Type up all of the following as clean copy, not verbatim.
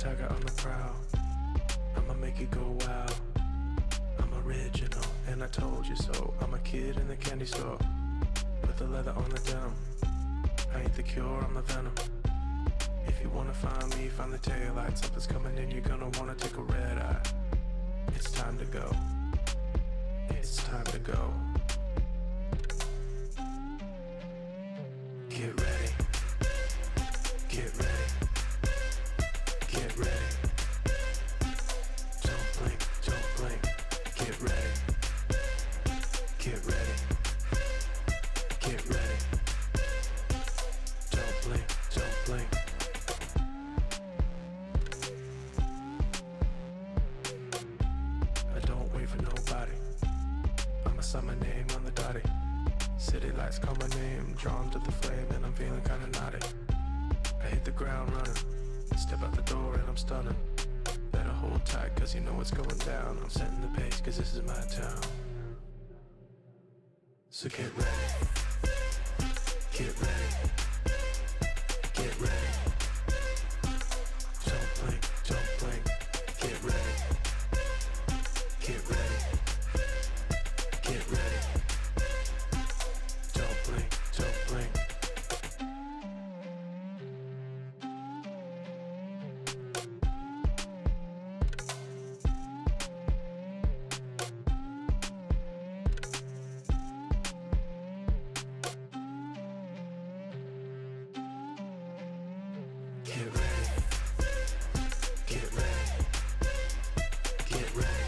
tiger on the prowl. I'ma make it go wild. I'm original, and I told you so. I'm a kid in the candy store. Put the leather on the denim. I ain't the cure, I'm the venom. If you wanna find me, find the taillight. Something's coming in, you're gonna wanna take a red eye. It's time to go. It's time to go. Get ready. Get ready. Get ready. Don't blink, don't blink. Get ready. Get ready. Get ready. Don't blink, don't blink. I don't wait for nobody. I'ma sign my name on the dotty. City lights call my name, drawn to the flame, and I'm feeling kinda naughty. I hit the ground running, step out the door and I'm stunning. Better hold tight cause you know what's going down. I'm setting the pace cause this is my town. So get ready. Get ready. Get ready. Don't blink, don't blink. Get ready. Get ready. Get ready. Don't blink, don't blink. Get ready. Get ready. Get ready.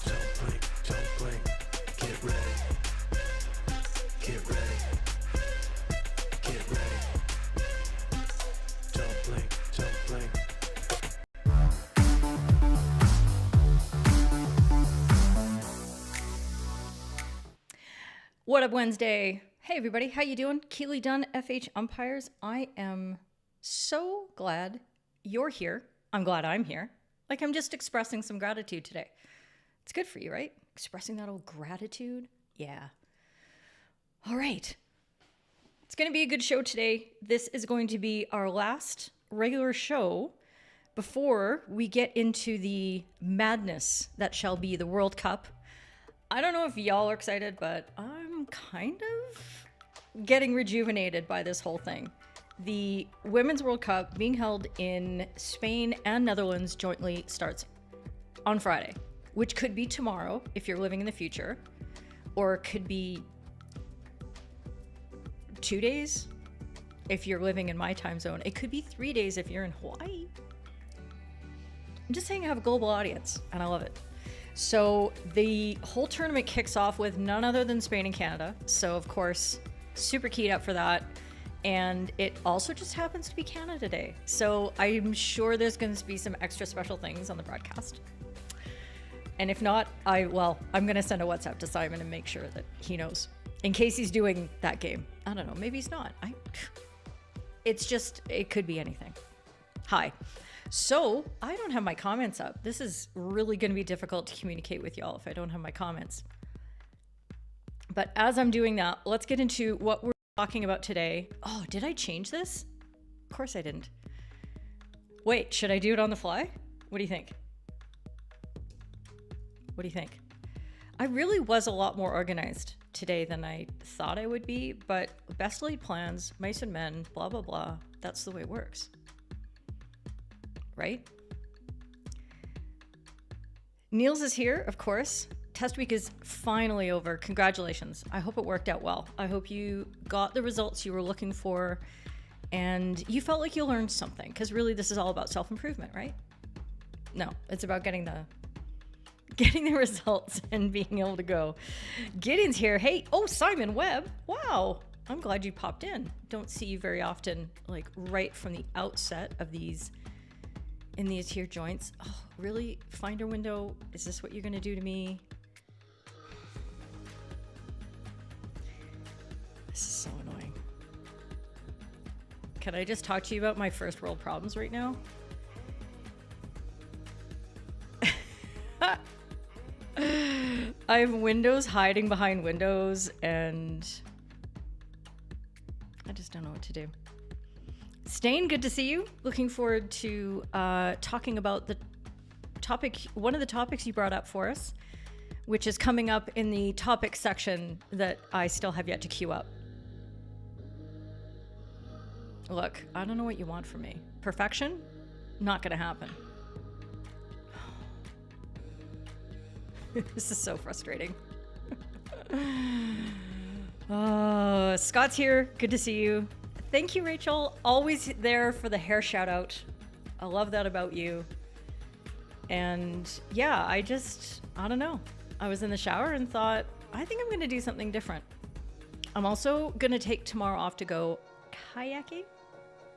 Don't blink, don't blink. Get ready. Get ready. Get ready. Don't blink, don't blink. What up, Wednesday? Hey everybody, how you doing? Keely Dunn, FHumpires. I am so glad you're here. I'm glad I'm here. Like, I'm just expressing some gratitude today. It's good for you, right? Expressing that old gratitude. Yeah. All right. It's going to be a good show today. This is going to be our last regular show before we get into the madness that shall be the World Cup. I don't know if y'all are excited, but I'm kind of getting rejuvenated by this whole thing. The Women's World Cup being held in Spain and Netherlands jointly starts on Friday, which could be tomorrow if you're living in the future, or it could be 2 days if you're living in my time zone. It could be 3 days if you're in Hawaii. I'm just saying I have a global audience, and I love it. So the whole tournament kicks off with none other than Spain and Canada. So of course, super keyed up for that. And it also just happens to be Canada Day. So I'm sure there's going to be some extra special things on the broadcast. And if not, I'm going to send a WhatsApp to Simon and make sure that he knows in case he's doing that game. I don't know. Maybe he's not. It could be anything. Hi. So I don't have my comments up. This is really going to be difficult to communicate with y'all if I don't have my comments. But as I'm doing that, let's get into what we're talking about today. Oh, did I change this? Of course I didn't. Wait, should I do it on the fly? What do you think? What do you think? I really was a lot more organized today than I thought I would be, but best laid plans, mice and men, blah, blah, blah. That's the way it works. Right? Niels is here, of course. Test week is finally over. Congratulations. I hope it worked out well. I hope you got the results you were looking for and you felt like you learned something, because really this is all about self-improvement, right? No, it's about getting the results and being able to go. Gideon's here. Hey, oh, Simon Webb. Wow. I'm glad you popped in. Don't see you very often, like right from the outset of these in these here joints. Oh, really? Finder window? Is this what you're gonna do to me? This is so annoying. Can I just talk to you about my first world problems right now? I have windows hiding behind windows and I just don't know what to do. Stain, good to see you. Looking forward to talking about the topic, one of the topics you brought up for us, which is coming up in the topic section that I still have yet to queue up. Look, I don't know what you want from me. Perfection? Not gonna happen. This is so frustrating. Oh, Scott's here. Good to see you. Thank you, Rachel. Always there for the hair shout out. I love that about you. And yeah, I don't know. I was in the shower and thought, I think I'm going to do something different. I'm also going to take tomorrow off to go kayaking.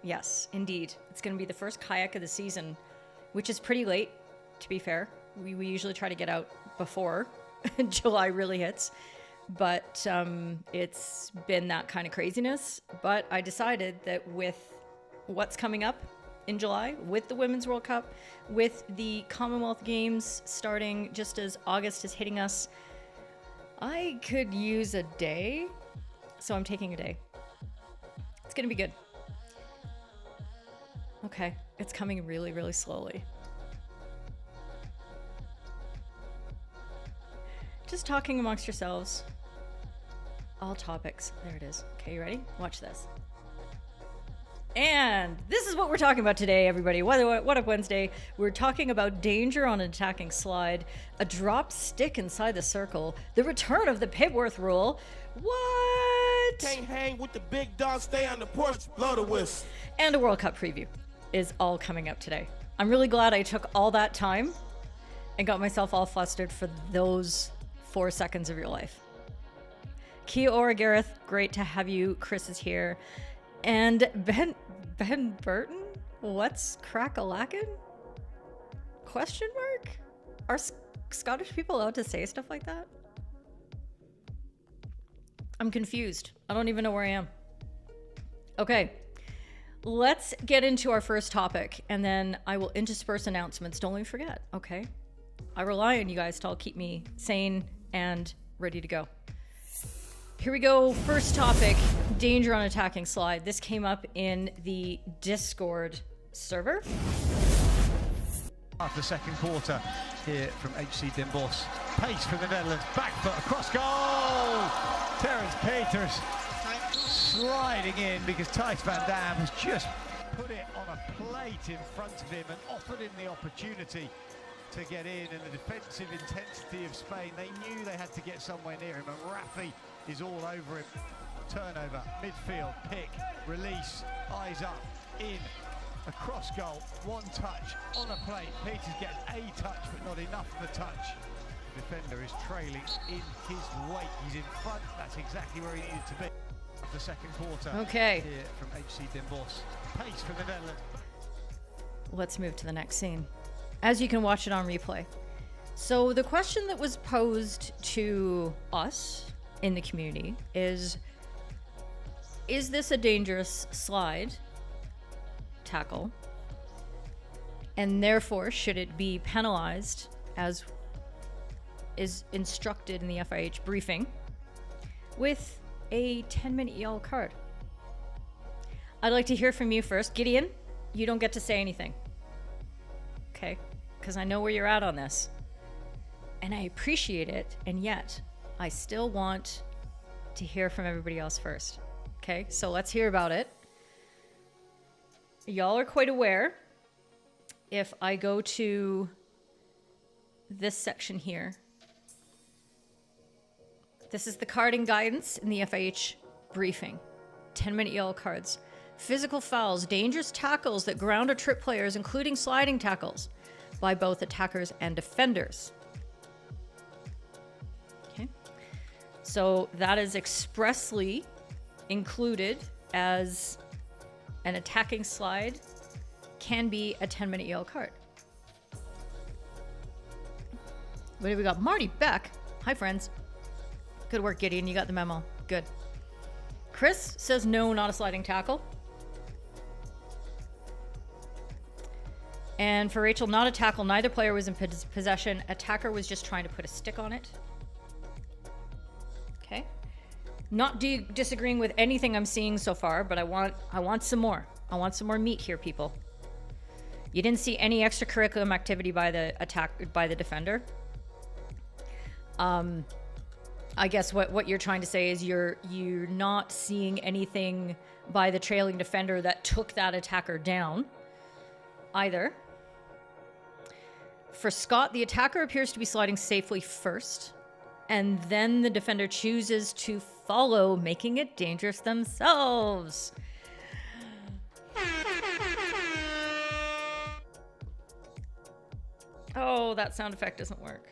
Yes, indeed. It's going to be the first kayak of the season, which is pretty late, to be fair. We usually try to get out before July really hits. But it's been that kind of craziness. But I decided that with what's coming up in July, with the Women's World Cup, with the Commonwealth Games starting just as August is hitting us, I could use a day. So I'm taking a day. It's going to be good. Okay, it's coming really, really slowly. Just talking amongst yourselves. All topics. There it is. Okay, you ready? Watch this. And this is what we're talking about today, everybody. What Up Wednesday? We're talking about danger on an attacking slide, a dropped stick inside the circle, the return of the Pibworth rule. What? Can't hang with the big dog, stay on the porch, blow the whistle. And a World Cup preview is all coming up today. I'm really glad I took all that time and got myself all flustered for those 4 seconds of your life. Kia ora, Gareth. Great to have you. Chris is here. And Ben Burton? What's crack-a-lackin'? Question mark? Are Scottish people allowed to say stuff like that? I'm confused. I don't even know where I am. Okay. Let's get into our first topic, and then I will intersperse announcements. Don't let me forget, okay? I rely on you guys to all keep me sane and ready to go. Here we go. First topic, danger on attacking slide. This came up in the Discord server. After the second quarter here from HC Den Bosch. Pace from the Netherlands, back foot across goal! Terence Peters sliding in because Thijs van Dam has just put it on a plate in front of him and offered him the opportunity to get in, and the defensive intensity of Spain, they knew they had to get somewhere near him, and Rafi is all over him. Turnover, midfield, pick, release, eyes up, in, across goal, one touch, on a plate. Peters gets a touch, but not enough of a touch. The defender is trailing in his wake. He's in front, that's exactly where he needed to be. The second quarter okay. Here from HC Den Bosch. Pace from the Netherlands. Let's move to the next scene, as you can watch it on replay. So the question that was posed to us in the community is this a dangerous slide tackle? And therefore, should it be penalized as is instructed in the FIH briefing with a 10-minute yellow card? I'd like to hear from you first. Gideon, you don't get to say anything. Okay? Because I know where you're at on this. And I appreciate it, and yet I still want to hear from everybody else first. Okay? So let's hear about it. Y'all are quite aware. If I go to this section here, this is the carding guidance in the FIH briefing. 10-minute yellow cards. Physical fouls, dangerous tackles that ground or trip players, including sliding tackles by both attackers and defenders. Okay. So that is expressly included as an attacking slide can be a 10-minute yellow card. What do we got? Marty Beck. Hi, friends. Good work, Gideon. You got the memo. Good. Chris says no, not a sliding tackle. And for Rachel, not a tackle. Neither player was in possession. Attacker was just trying to put a stick on it. Okay. Not disagreeing with anything I'm seeing so far, but I want some more. I want some more meat here, people. You didn't see any extracurricular activity by the defender. I guess what you're trying to say is you're not seeing anything by the trailing defender that took that attacker down either. For Scott, the attacker appears to be sliding safely first, and then the defender chooses to follow, making it dangerous themselves. Oh, that sound effect doesn't work.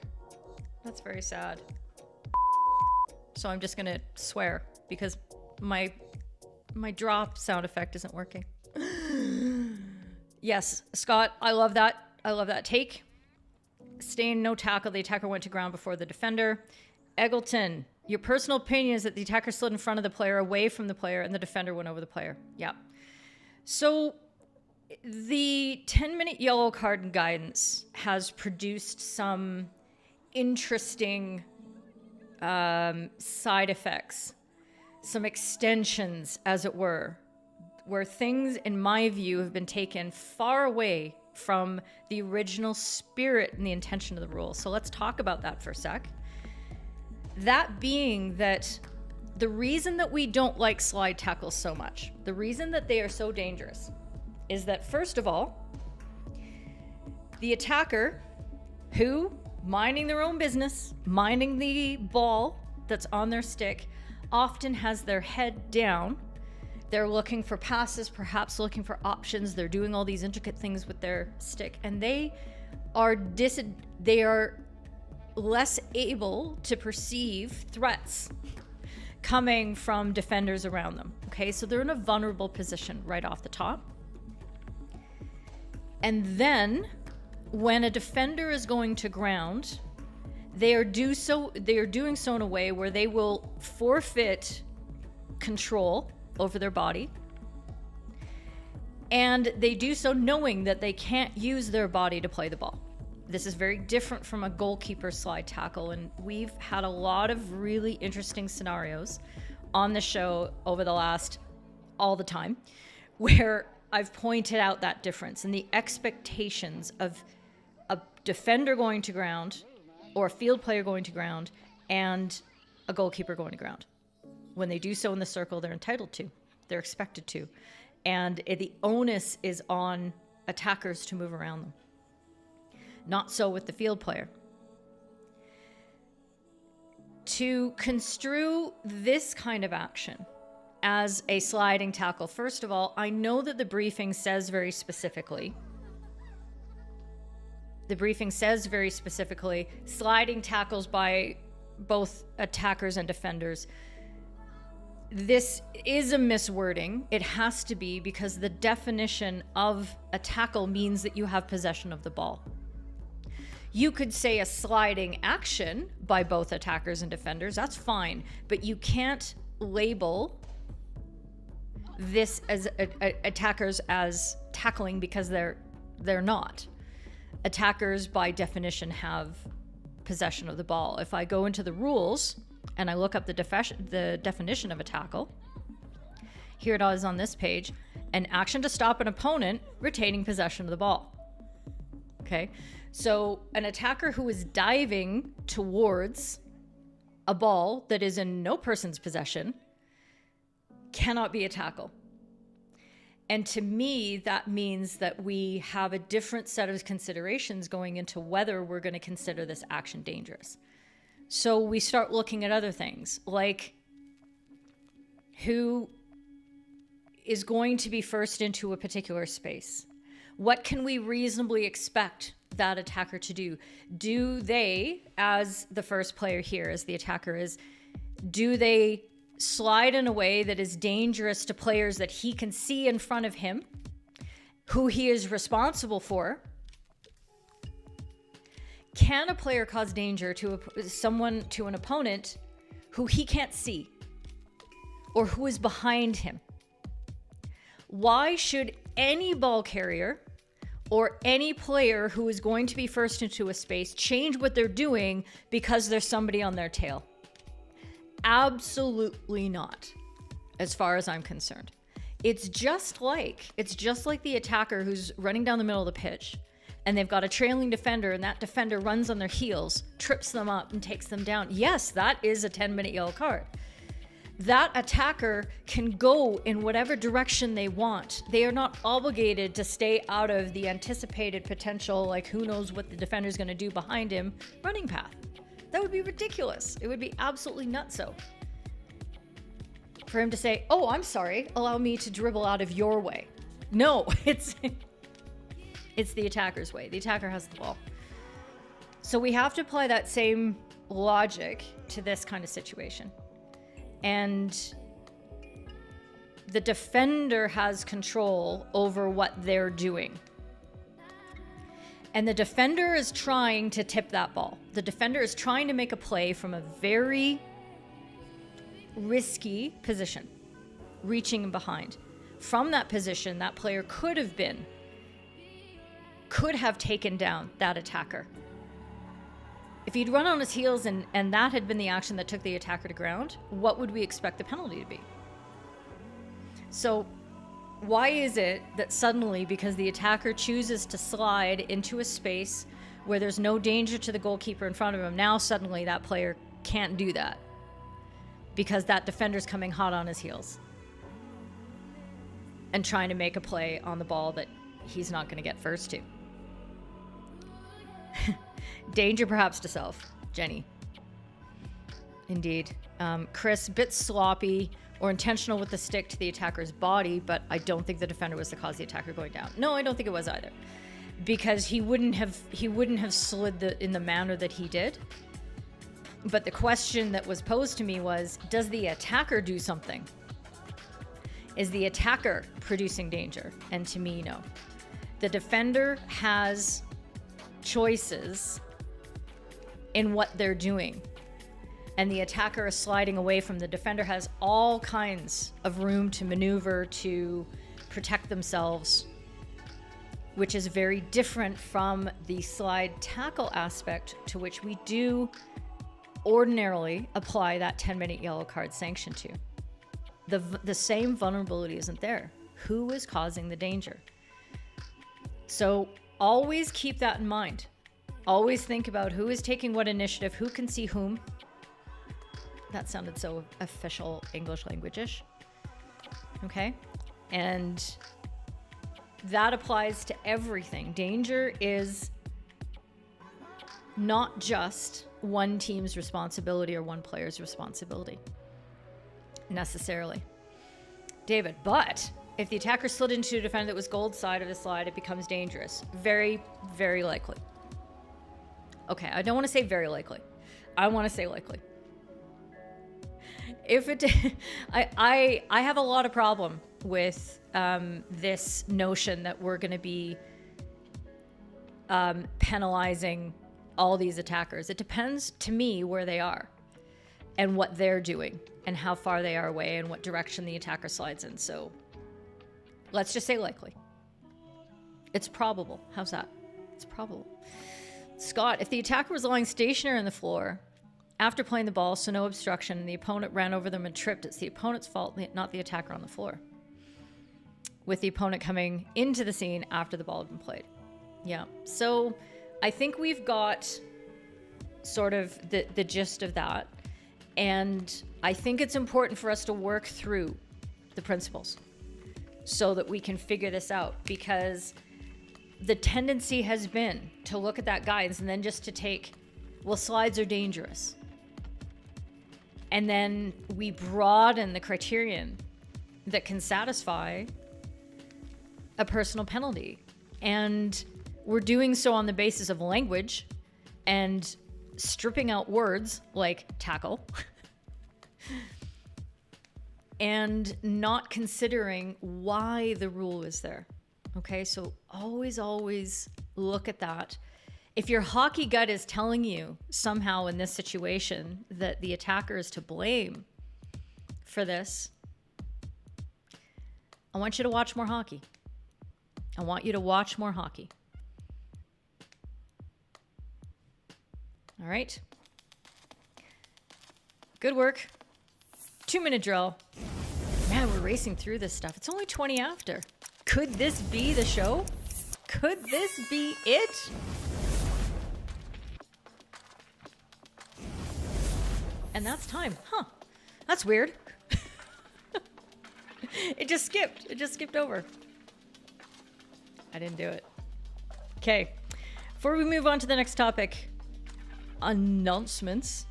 That's very sad. So I'm just gonna swear because my drop sound effect isn't working. Yes, Scott, I love that. I love that take. Stain, no tackle. The attacker went to ground before the defender. Eggleton, your personal opinion is that the attacker slid in front of the player, away from the player, and the defender went over the player. Yeah. So the 10-minute yellow card guidance has produced some interesting side effects, some extensions, as it were, where things, in my view, have been taken far away from the original spirit and the intention of the rule. So let's talk about that for a sec. That being that the reason that we don't like slide tackles so much, the reason that they are so dangerous, is that first of all, the attacker who, minding their own business, minding the ball that's on their stick, often has their head down. They're looking for passes, perhaps looking for options. They're doing all these intricate things with their stick, and they are less able to perceive threats coming from defenders around them. Okay, so they're in a vulnerable position right off the top. And then when a defender is going to ground, they are doing so in a way where they will forfeit control over their body, and they do so knowing that they can't use their body to play the ball. This is very different from a goalkeeper slide tackle, and we've had a lot of really interesting scenarios on the show over the last all the time where I've pointed out that difference and the expectations of a defender going to ground or a field player going to ground and a goalkeeper going to ground. When they do so in the circle, they're entitled to. They're expected to. And the onus is on attackers to move around them. Not so with the field player. To construe this kind of action as a sliding tackle, first of all, I know that the briefing says very specifically, sliding tackles by both attackers and defenders. This is a miswording. It has to be, because the definition of a tackle means that you have possession of the ball. You could say a sliding action by both attackers and defenders. That's fine, but you can't label this as attackers as tackling, because they're not. Attackers by definition have possession of the ball. If I go into the rules and I look up the definition of a tackle, here it is on this page: an action to stop an opponent retaining possession of the ball. Okay, so an attacker who is diving towards a ball that is in no person's possession cannot be a tackle. And to me, that means that we have a different set of considerations going into whether we're going to consider this action dangerous. So we start looking at other things, like who is going to be first into a particular space. What can we reasonably expect that attacker to do? Do they, as the first player here, as the attacker is, do they slide in a way that is dangerous to players that he can see in front of him, who he is responsible for? Can a player cause danger to an opponent who he can't see or who is behind him? Why should any ball carrier or any player who is going to be first into a space change what they're doing because there's somebody on their tail? Absolutely not, as far as I'm concerned. It's just like the attacker who's running down the middle of the pitch and they've got a trailing defender and that defender runs on their heels, trips them up and takes them down. Yes, that is a 10-minute yellow card. That attacker can go in whatever direction they want. They are not obligated to stay out of the anticipated potential, like who knows what the defender's going to do behind him, running path. That would be ridiculous. It would be absolutely nutso for him to say, oh, I'm sorry, allow me to dribble out of your way. No, it's the attacker's way. The attacker has the ball. So we have to apply that same logic to this kind of situation. And the defender has control over what they're doing. And the defender is trying to tip that ball. The defender is trying to make a play from a very risky position, reaching behind. From that position, that player could have taken down that attacker. If he'd run on his heels and that had been the action that took the attacker to ground, what would we expect the penalty to be? So why is it that suddenly, because the attacker chooses to slide into a space where there's no danger to the goalkeeper in front of him, now suddenly that player can't do that because that defender's coming hot on his heels and trying to make a play on the ball that he's not going to get first to? Danger perhaps to self, Jenny. Indeed. Chris, bit sloppy or intentional with the stick to the attacker's body, but I don't think the defender was the cause of the attacker going down. No, I don't think it was either, because he wouldn't have slid in the manner that he did. But the question that was posed to me was, does the attacker do something? Is the attacker producing danger? And to me, no. The defender has choices in what they're doing, and the attacker is sliding away from the defender, has all kinds of room to maneuver to protect themselves, which is very different from the slide tackle aspect, to which we do ordinarily apply that 10-minute yellow card sanction to. The same vulnerability isn't there. Who is causing the danger? So always keep that in mind. Always think about who is taking what initiative, who can see whom. That sounded so official English language-ish. Okay? And that applies to everything. Danger is not just one team's responsibility or one player's responsibility, necessarily. David, but if the attacker slid into a defender that was gold side of the slide, it becomes dangerous. Very, very likely. Okay, I don't want to say very likely. I want to say likely. If it, I have a lot of problem with this notion that we're going to be penalizing all these attackers. It depends, to me, where they are and what they're doing and how far they are away and what direction the attacker slides in. So let's just say likely. It's probable. How's that? It's probable. Scott, if the attacker was lying stationary on the floor after playing the ball, so no obstruction, and the opponent ran over them and tripped, it's the opponent's fault, not the attacker on the floor. With the opponent coming into the scene after the ball had been played. Yeah. So I think we've got sort of the gist of that. And I think it's important for us to work through the principles so that we can figure this out, because the tendency has been to look at that guidance and then just to take, well, slides are dangerous. And then we broaden the criterion that can satisfy a personal penalty. And we're doing so on the basis of language and stripping out words like tackle and not considering why the rule is there. Okay, so always look at that. If your hockey gut is telling you somehow in this situation that the attacker is to blame for this, I want you to watch more hockey. I want you to watch more hockey. All right. Good work. 2-minute drill. Man, Man, we're racing through this stuff. It's only 20 after. Could this be the show? Could this be it? And that's time. Huh. That's weird. It just skipped. It just skipped over. I didn't do it. Okay. Before we move on to the next topic, announcements.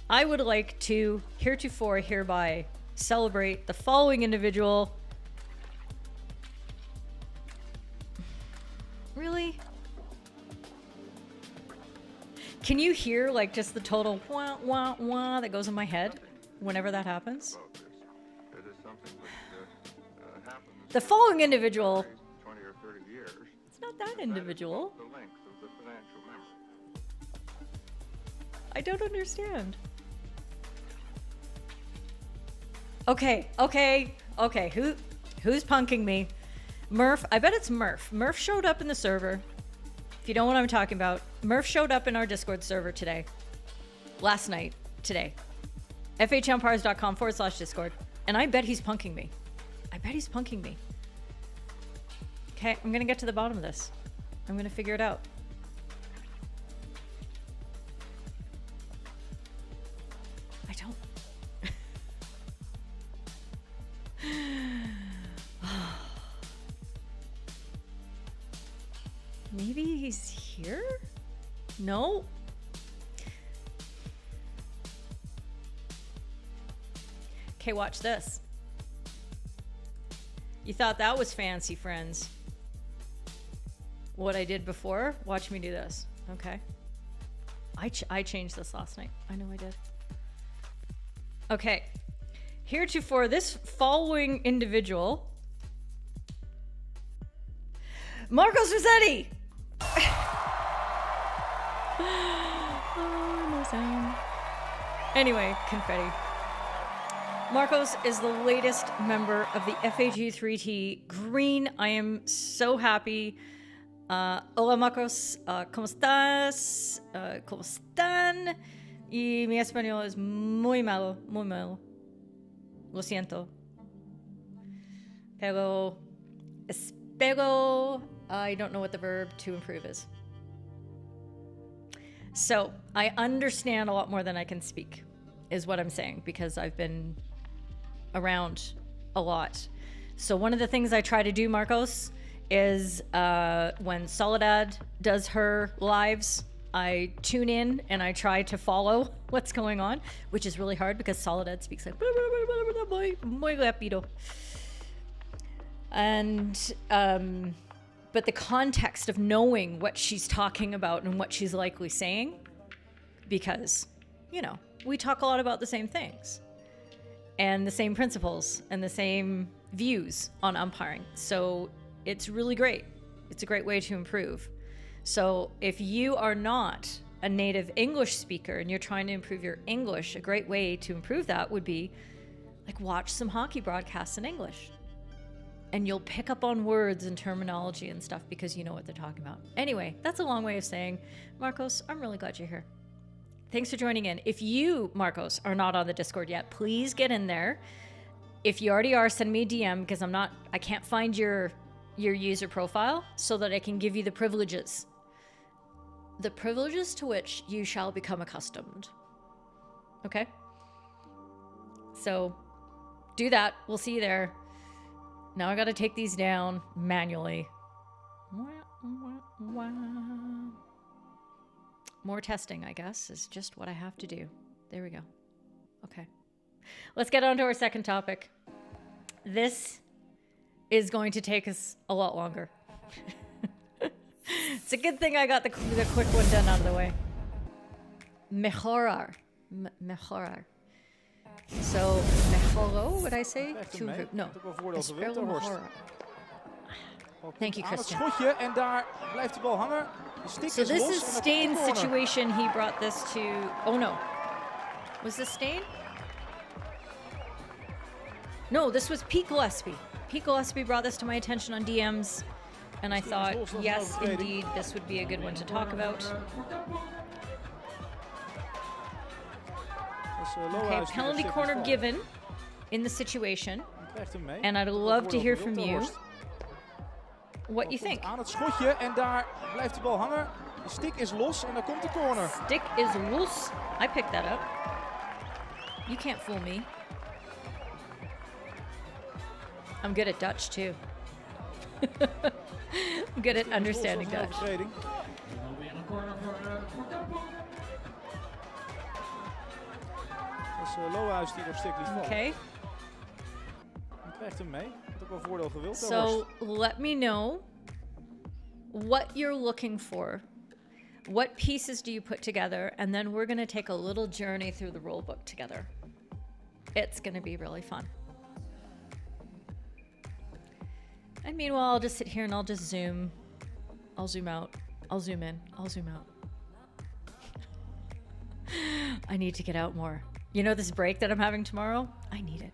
I would like to heretofore hereby celebrate the following individual. Really? Can you hear like just the total wah wah wah that goes in my head whenever that happens? The following individual. 20 or 30 years. It's not that individual. The length of the financial memory. I don't understand. Okay. Who's punking me? Murph. I bet it's Murph. Murph showed up in the server. If you don't know what I'm talking about, Murph showed up in our Discord server today. Last night. Today. FHumpires.com/Discord. And I bet he's punking me. Okay, I'm gonna get to the bottom of this. I'm gonna figure it out. I don't. Maybe he's here? No? Okay, watch this. You thought that was fancy, friends. What I did before, watch me do this, okay? I changed this last night. I know I did. Okay. Heretofore, this following individual, Marcos Rossetti! Oh, no sound. Anyway, confetti. Marcos is the latest member of the FHU3T Green. I am so happy. Hola Marcos, ¿cómo estás? ¿Cómo están? Y mi español es muy malo, muy malo. Lo siento. Pero espero. I don't know what the verb to improve is. So I understand a lot more than I can speak, is what I'm saying, because I've been around a lot. So one of the things I try to do, Marcos, is when Soledad does her lives, I tune in and I try to follow what's going on, which is really hard because Soledad speaks like muy rápido. And but the context of knowing what she's talking about and what she's likely saying, because, you know, we talk a lot about the same things and the same principles and the same views on umpiring. So it's really great. It's a great way to improve. So if you are not a native English speaker and you're trying to improve your English, a great way to improve that would be like watch some hockey broadcasts in English. And you'll pick up on words and terminology and stuff because you know what they're talking about. Anyway, that's a long way of saying, Marcos, I'm really glad you're here. Thanks for joining in. If you, Marcos, are not on the Discord yet, please get in there. If you already are, send me a DM because I can't find your user profile so that I can give you the privileges. The privileges to which you shall become accustomed. Okay? So do that. We'll see you there. Now I gotta take these down manually. More testing, I guess, is just what I have to do. There we go. Okay. Let's get on to our second topic. This is going to take us a lot longer. It's a good thing I got the quick one done out of the way. Mejorar. Mejorar. So, mejoró, would I say? No. Espero mejorar. Thank you, Christian. Schotje en daar blijft de bal hangen. De stick So is this los is en dan Stain's komt de corner. situation. He brought this to... Oh, no. Was this Stain? No, this was Pete Gillespie. Pete Gillespie brought this to my attention on DMs. And I thought, yes, indeed, this would be a good one to talk about. Dus, Okay, Lohuis penalty heeft corner bal. given. in the situation. Krijgt hem mee. And I'd love to hear from you Wilterhorst what you komt think. aan het schotje en daar blijft de bal hangen. De stick is los en daar komt de corner. Stick is loose. I picked that up. You can't fool me. I'm good at Dutch too. I'm good at understanding Los was een Dutch. overtreding. Dat is Lohuis die op stick liet vallen. Okay. Hij krijgt hem mee. Had ook wel voordeel gewild. So let me know what you're looking for. What pieces do you put together? And then we're going to take a little journey through the rule book together. It's going to be really fun. And meanwhile, I'll just sit here and I'll just zoom. I'll zoom out. I'll zoom in. I'll zoom out. I need to get out more. You know this break that I'm having tomorrow? I need it.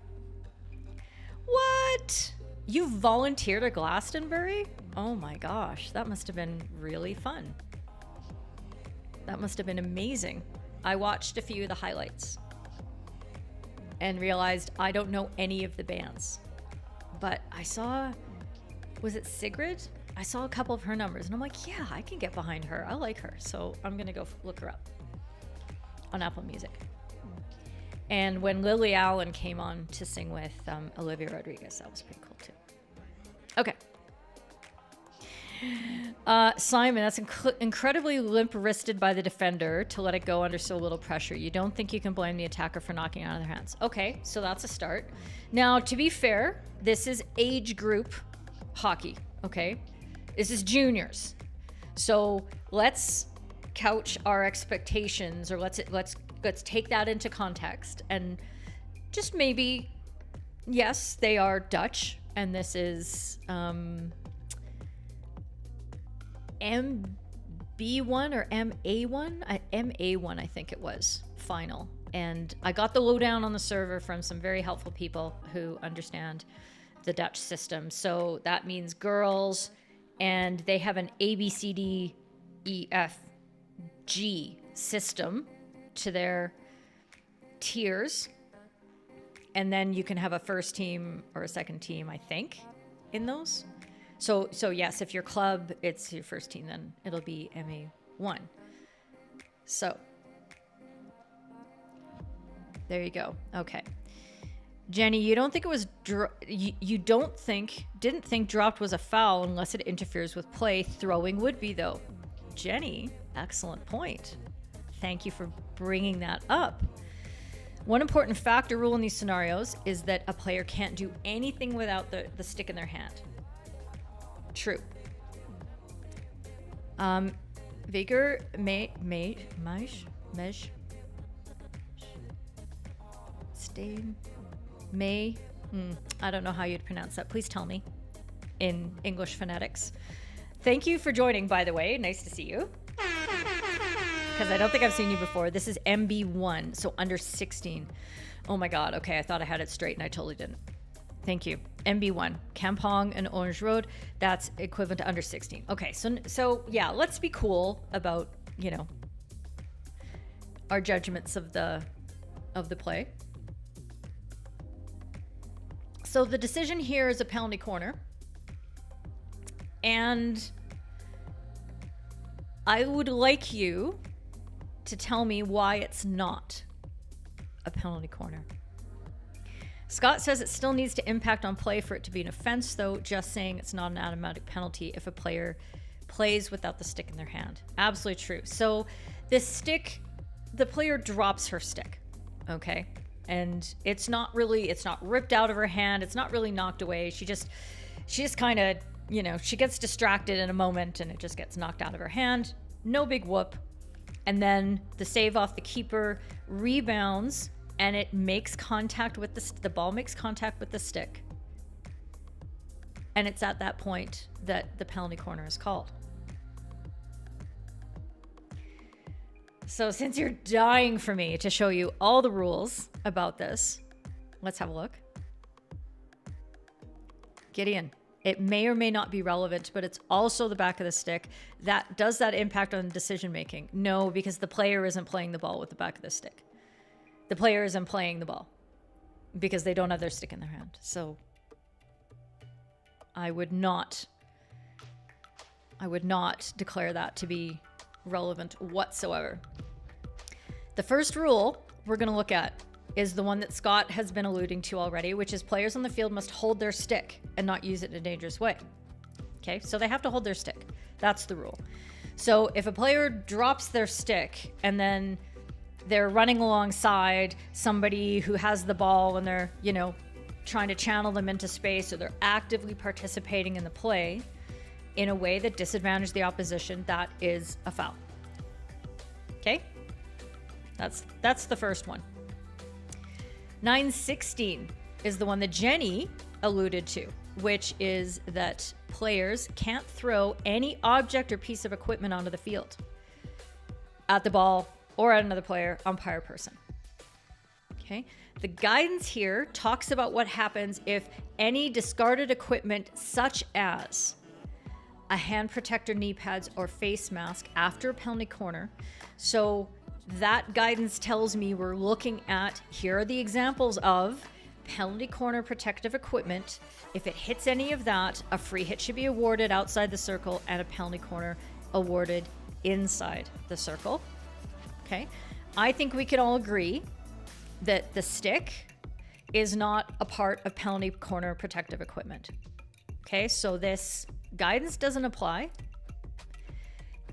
What? You volunteered at Glastonbury? Oh my gosh, that must have been really fun. That must have been amazing. I watched a few of the highlights and realized I don't know any of the bands. But I saw, was it Sigrid? I saw a couple of her numbers and I'm like, yeah, I can get behind her. I like her. So I'm gonna go look her up on Apple Music. And when Lily Allen came on to sing with Olivia Rodriguez, that was pretty cool too. Okay. Simon, that's incredibly limp-wristed by the defender to let it go under so little pressure. You don't think you can blame the attacker for knocking it out of their hands. Okay, so that's a start. Now, to be fair, this is age group hockey, okay? This is juniors. So let's couch our expectations, or let's take that into context and just maybe, yes, they are Dutch, and this is MB1 or MA1? MA1, I think it was, final. And I got the lowdown on the server from some very helpful people who understand the Dutch system. So that means girls, and they have an ABCDEFG system to their tiers. And then you can have a first team or a second team, I think, in those. So yes, if your club, it's your first team, then it'll be MA1. So there you go. Okay. Jenny, you don't think it was didn't think dropped was a foul unless it interferes with play. Throwing would be, though. Jenny, excellent point. Thank you for bringing that up. One important factor rule in these scenarios is that a player can't do anything without the stick in their hand. True. Vigor I don't know how you'd pronounce that. Please tell me in English phonetics. Thank you for joining, by the way. Nice to see you. Because I don't think I've seen you before. This is MB1, so under 16. Oh my God. Okay, I thought I had it straight and I totally didn't. Thank you. MB1, Kampong and Orange Road. That's equivalent to under 16. Okay, so yeah, let's be cool about, you know, our judgments of the play. So the decision here is a penalty corner. And I would like you to tell me why it's not a penalty corner. Scott says it still needs to impact on play for it to be an offense, though, just saying it's not an automatic penalty if a player plays without the stick in their hand. Absolutely true. So this stick, the player drops her stick, okay? And it's not ripped out of her hand. It's not really knocked away. She just kind of, you know, she gets distracted in a moment and it just gets knocked out of her hand. No big whoop. And then the save off the keeper rebounds and it makes contact with the ball makes contact with the stick. And it's at that point that the penalty corner is called. So since you're dying for me to show you all the rules about this, let's have a look. Gideon, it may or may not be relevant, but it's also the back of the stick. Does that impact on decision making? No, because the player isn't playing the ball with the back of the stick. The player isn't playing the ball. because they don't have their stick in their hand. So I would not declare that to be relevant whatsoever. The first rule we're going to look at is the one that Scott has been alluding to already, which is players on the field must hold their stick and not use it in a dangerous way. Okay, so they have to hold their stick. That's the rule. So if a player drops their stick and then they're running alongside somebody who has the ball and they're, you know, trying to channel them into space, or they're actively participating in the play in a way that disadvantages the opposition, that is a foul. Okay? That's the first one. 916 is the one that Jenny alluded to, which is that players can't throw any object or piece of equipment onto the field at the ball or at another player, umpire, person. Okay? The guidance here talks about what happens if any discarded equipment, such as a hand protector, knee pads, or face mask after a penalty corner. So that guidance tells me we're looking at, here are the examples of penalty corner protective equipment. If it hits any of that, a free hit should be awarded outside the circle and a penalty corner awarded inside the circle. Okay. I think we can all agree that the stick is not a part of penalty corner protective equipment. Okay, so this guidance doesn't apply.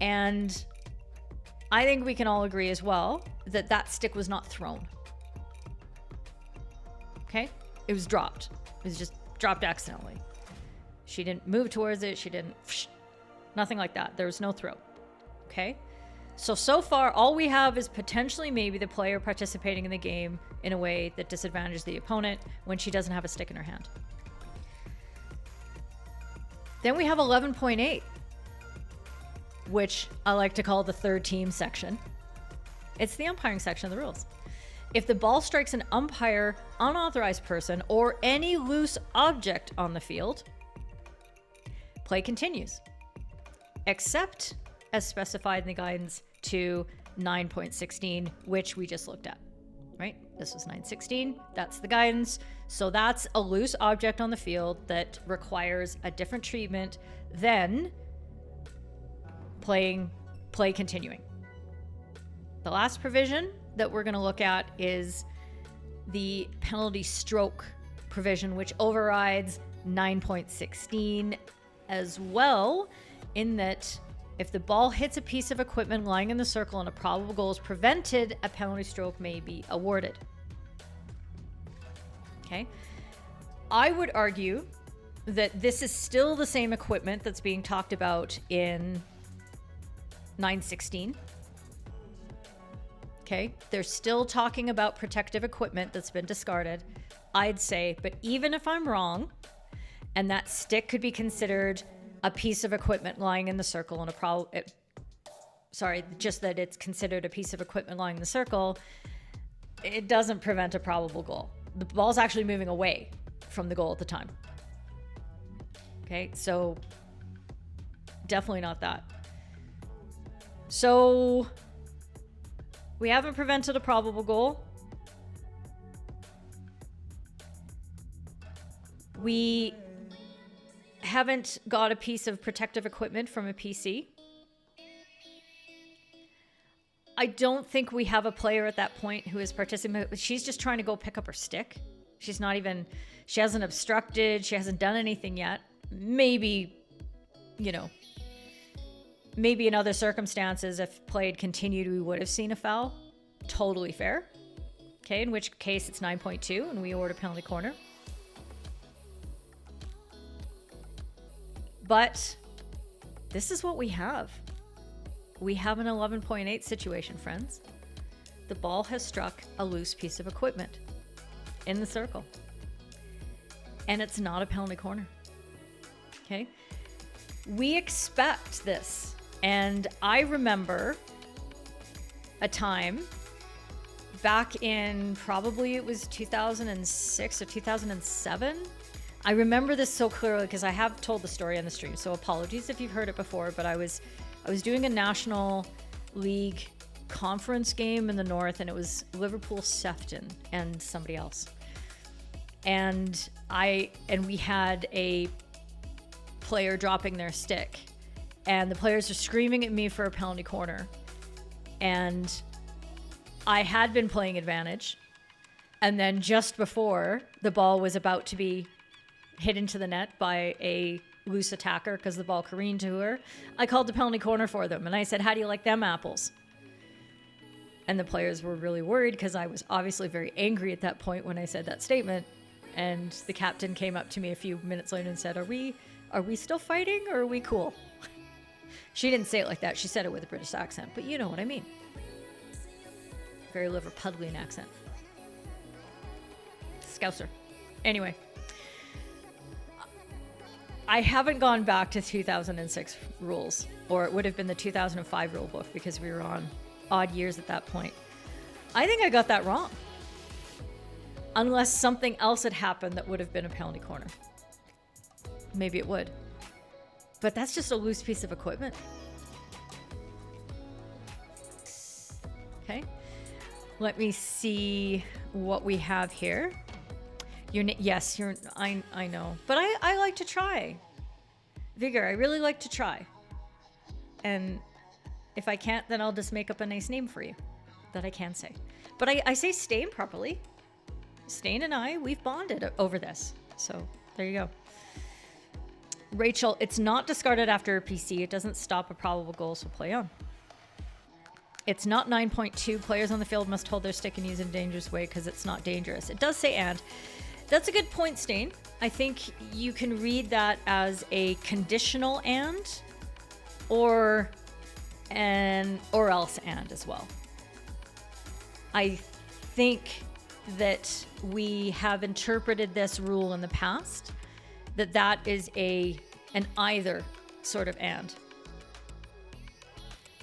And I think we can all agree as well that that stick was not thrown. Okay, it was dropped. It was just dropped accidentally. She didn't move towards it. She didn't, nothing like that. There was no throw. Okay. So far, all we have is potentially maybe the player participating in the game in a way that disadvantages the opponent when she doesn't have a stick in her hand. Then we have 11.8, which I like to call the third team section. It's the umpiring section of the rules. If the ball strikes an umpire, unauthorized person, or any loose object on the field, play continues, except as specified in the guidance to 9.16, which we just looked at, right? This was 9.16. That's the guidance. So that's a loose object on the field that requires a different treatment than play continuing. The last provision that we're going to look at is the penalty stroke provision, which overrides 9.16 as well, in that if the ball hits a piece of equipment lying in the circle and a probable goal is prevented, a penalty stroke may be awarded. Okay. I would argue that this is still the same equipment that's being talked about in 916. Okay. They're still talking about protective equipment that's been discarded, I'd say. But even if I'm wrong, and that stick could be considered a piece of equipment lying in the circle and just that it's considered a piece of equipment lying in the circle, it doesn't prevent a probable goal. The ball's actually moving away from the goal at the time. Okay, so definitely not that. So we haven't prevented a probable goal. We haven't got a piece of protective equipment from a PC. I don't think we have a player at that point who is participating. She's just trying to go pick up her stick. She hasn't obstructed. She hasn't done anything yet. Maybe, maybe in other circumstances, if play had continued, we would have seen a foul. Totally fair. Okay, in which case it's 9.2 and we award a penalty corner. But this is what we have. We have an 11.8 situation, friends. The ball has struck a loose piece of equipment in the circle. And it's not a penalty corner. Okay? We expect this. And I remember a time back in probably it was 2006 or 2007. I remember this so clearly because I have told the story on the stream, so apologies if you've heard it before, but I was doing a National League conference game in the North, and it was Liverpool Sefton and somebody else. and we had a player dropping their stick, and the players are screaming at me for a penalty corner, and I had been playing advantage, and then just before the ball was about to be hit into the net by a loose attacker because the ball careened to her, I called the penalty corner for them, and I said, how do you like them apples? And the players were really worried because I was obviously very angry at that point when I said that statement. And the captain came up to me a few minutes later and said, are we still fighting, or are we cool? She didn't say it like that. She said it with a British accent, but you know what I mean. Very Liverpudlian accent. Scouser. Anyway. I haven't gone back to 2006 rules, or it would have been the 2005 rule book because we were on odd years at that point. I think I got that wrong. Unless something else had happened that would have been a penalty corner. Maybe it would. But that's just a loose piece of equipment. Okay. Let me see what we have here. Yes, I know. But I like to try. Vigor, I really like to try. And if I can't, then I'll just make up a nice name for you that I can say. But I say Stain properly. Stain and I, we've bonded over this. So there you go. Rachel, it's not discarded after a PC. It doesn't stop a probable goal, so play on. It's not 9.2. Players on the field must hold their stick and use it in a dangerous way because it's not dangerous. It does say and. That's a good point, Stain. I think you can read that as a conditional and, or else and as well. I think that we have interpreted this rule in the past that is an either sort of and.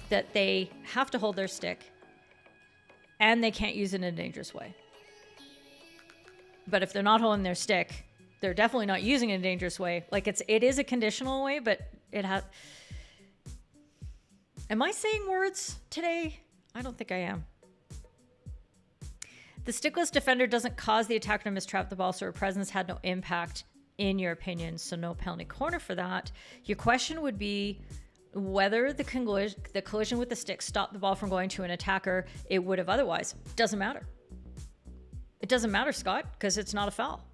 That they have to hold their stick and they can't use it in a dangerous way. But if they're not holding their stick, they're definitely not using it in a dangerous way. Like it is a conditional way, but it has. Am I saying words today? I don't think I am. The stickless defender doesn't cause the attacker to mistrap the ball, so her presence had no impact in your opinion. So no penalty corner for that. Your question would be whether the collision with the stick stopped the ball from going to an attacker. It would have otherwise. Doesn't matter. It doesn't matter, Scott, because it's not a foul.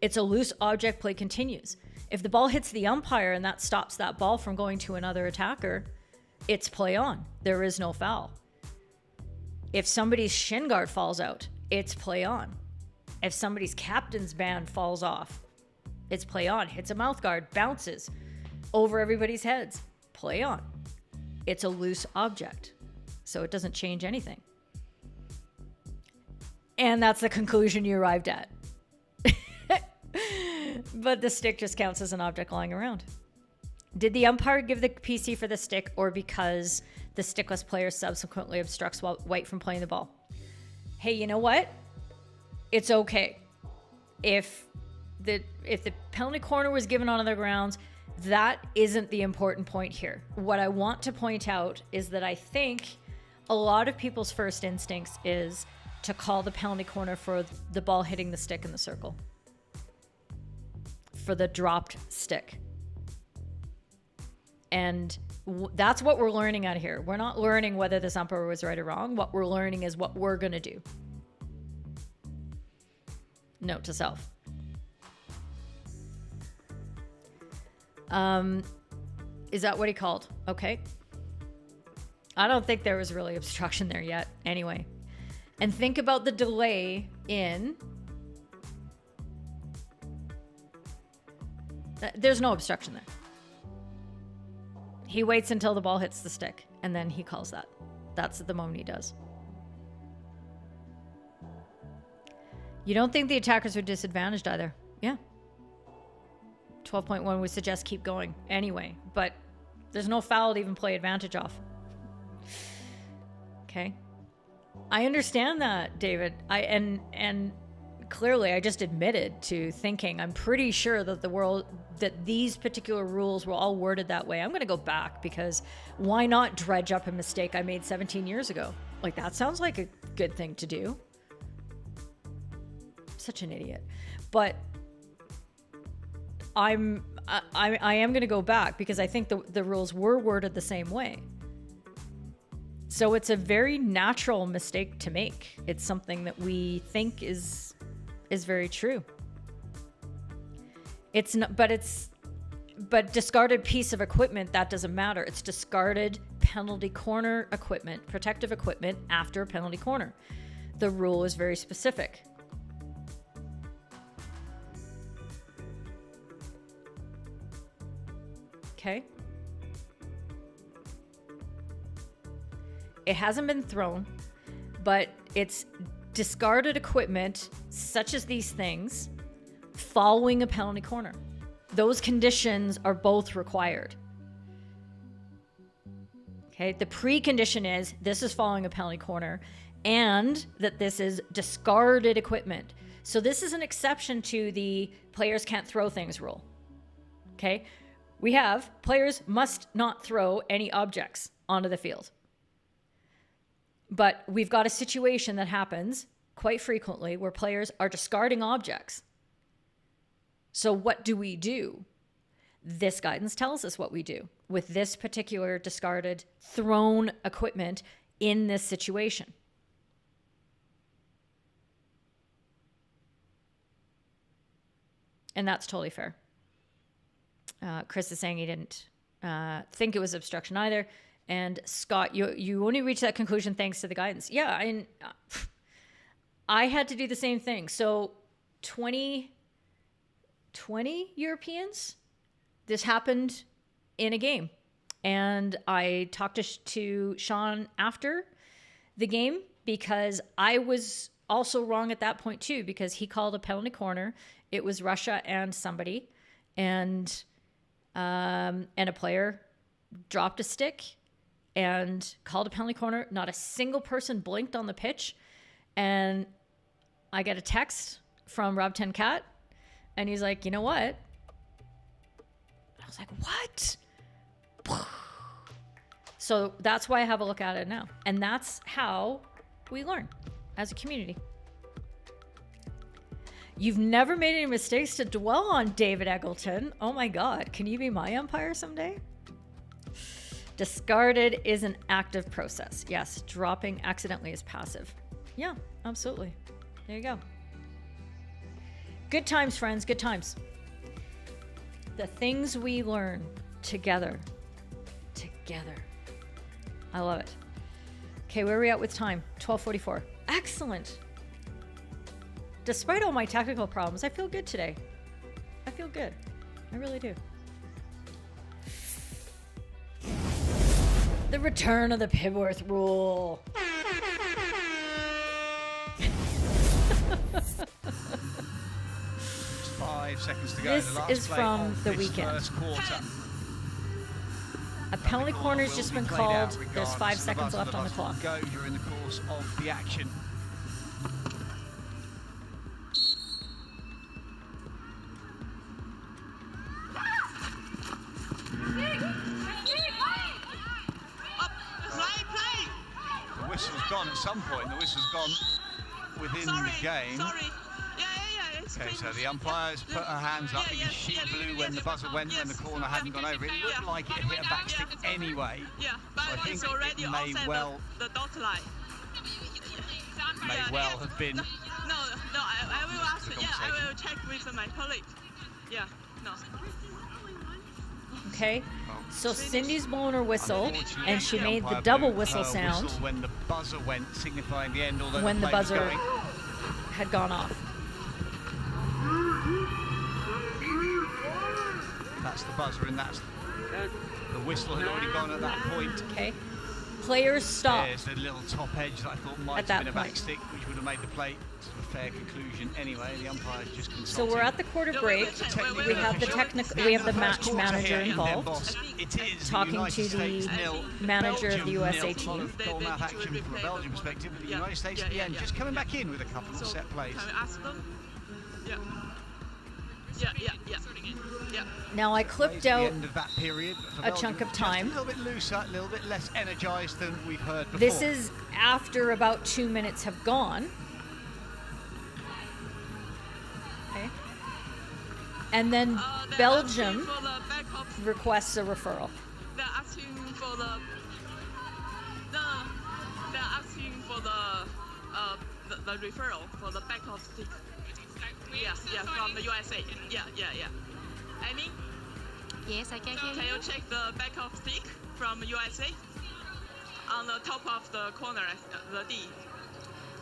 It's a loose object, play continues. If the ball hits the umpire and that stops that ball from going to another attacker, it's play on. There is no foul. If somebody's shin guard falls out, it's play on. If somebody's captain's band falls off, it's play on. Hits a mouth guard, bounces over everybody's heads, play on. It's a loose object, so it doesn't change anything. And that's the conclusion you arrived at. But the stick just counts as an object lying around. Did the umpire give the PC for the stick, or because the stickless player subsequently obstructs white from playing the ball? Hey, you know what? It's okay. If the penalty corner was given on other grounds, that isn't the important point here. What I want to point out is that I think a lot of people's first instincts is to call the penalty corner for the ball hitting the stick in the circle. For the dropped stick. And that's what we're learning out here. We're not learning whether this umpire was right or wrong. What we're learning is what we're going to do. Note to self. Is that what he called? Okay. I don't think there was really obstruction there yet. Anyway. And think about the delay in... There's no obstruction there. He waits until the ball hits the stick, and then he calls that. That's the moment he does. You don't think the attackers are disadvantaged either? Yeah. 12.1 would suggest keep going anyway, but there's no foul to even play advantage off. Okay. I understand that, David. And clearly I just admitted to thinking I'm pretty sure that these particular rules were all worded that way. I'm going to go back because why not dredge up a mistake I made 17 years ago? Like, that sounds like a good thing to do. such an idiot. But I am going to go back because I think the rules were worded the same way. So it's a very natural mistake to make. It's something that we think is very true. It's not, but discarded piece of equipment, that doesn't matter. It's discarded penalty corner equipment, protective equipment after a penalty corner. The rule is very specific. Okay. It hasn't been thrown, but it's discarded equipment such as these things following a penalty corner. Those conditions are both required. Okay, the precondition is this is following a penalty corner and that this is discarded equipment. So this is an exception to the players can't throw things rule. Okay, we have players must not throw any objects onto the field. But we've got a situation that happens quite frequently where players are discarding objects. So what do? This guidance tells us what we do with this particular discarded, thrown equipment in this situation. And that's totally fair. Chris is saying he didn't think it was obstruction either. And Scott, you only reached that conclusion thanks to the guidance. Yeah, and I had to do the same thing. So 20 Europeans, this happened in a game. And I talked to Sean after the game because I was also wrong at that point too, because he called a penalty corner. It was Russia and somebody, and a player dropped a stick and called a penalty corner. Not a single person blinked on the pitch. And I get a text from Rob 10 Cat, and he's like, you know what? And I was like, what? So that's why I have a look at it now. And that's how we learn as a community. You've never made any mistakes to dwell on, David Eggleton. Oh my God. Can you be my umpire someday? Discarded is an active process. Yes, dropping accidentally is passive. Yeah, absolutely. There you go. Good times, friends. Good times. The things we learn together. Together. I love it. Okay, where are we at with time? 12:44. Excellent. Despite all my technical problems, I feel good today. I feel good. I really do. The return of the Pibworth rule. 5 seconds to go. This the last is play from of the this weekend. First quarter. A penalty corner's just been called. There's 5 seconds Regardless, left on the buzzer clock. will go during the course of the action. The whistle's gone at some point. The whistle's gone within the game. Okay, so the umpires put her hands up because she blew when the buzzer went when the corner hadn't gone over. It looked like it hit a backstick anyway. Yeah, but So I think it's already it may outside well the dot line. have been. No, I will ask. Yeah, I will check with my colleague. Yeah, no. Okay, so Cindy's blowing her whistle, Unfortunately, and she the made the umpire double blew whistle her sound whistle when the buzzer went, signifying the end. Although when the play was buzzer going. had gone off. That's the buzzer, and that's the whistle had already gone at that point. Okay, players stopped. There's the little top edge that I thought might At have that been a point. backstick, which would have made the play sort of a fair conclusion anyway. The umpire's just So consulting. we're at the quarter break. We have the we have the match manager involved, It is talking United to the States nil, manager of the Belgium USA nil. A lot team. of goal-mouth action from a Belgian perspective, but the United States at the end just coming back in with a couple of set plays. Can we ask them? Yeah. Yeah. Now I Plays clipped at the out end of that period for a Belgium, chunk of just time. a little bit looser, a little bit less energised than we've heard before. This is after about 2 minutes have gone. And then They're Belgium asking for the backup. requests a referral. They're asking for the. No, they're asking for the referral for the backup stick. Yeah, from the USA. Yeah. Amy, Yes, I can hear can you. you check the backup stick from USA? On the top of the corner, the D.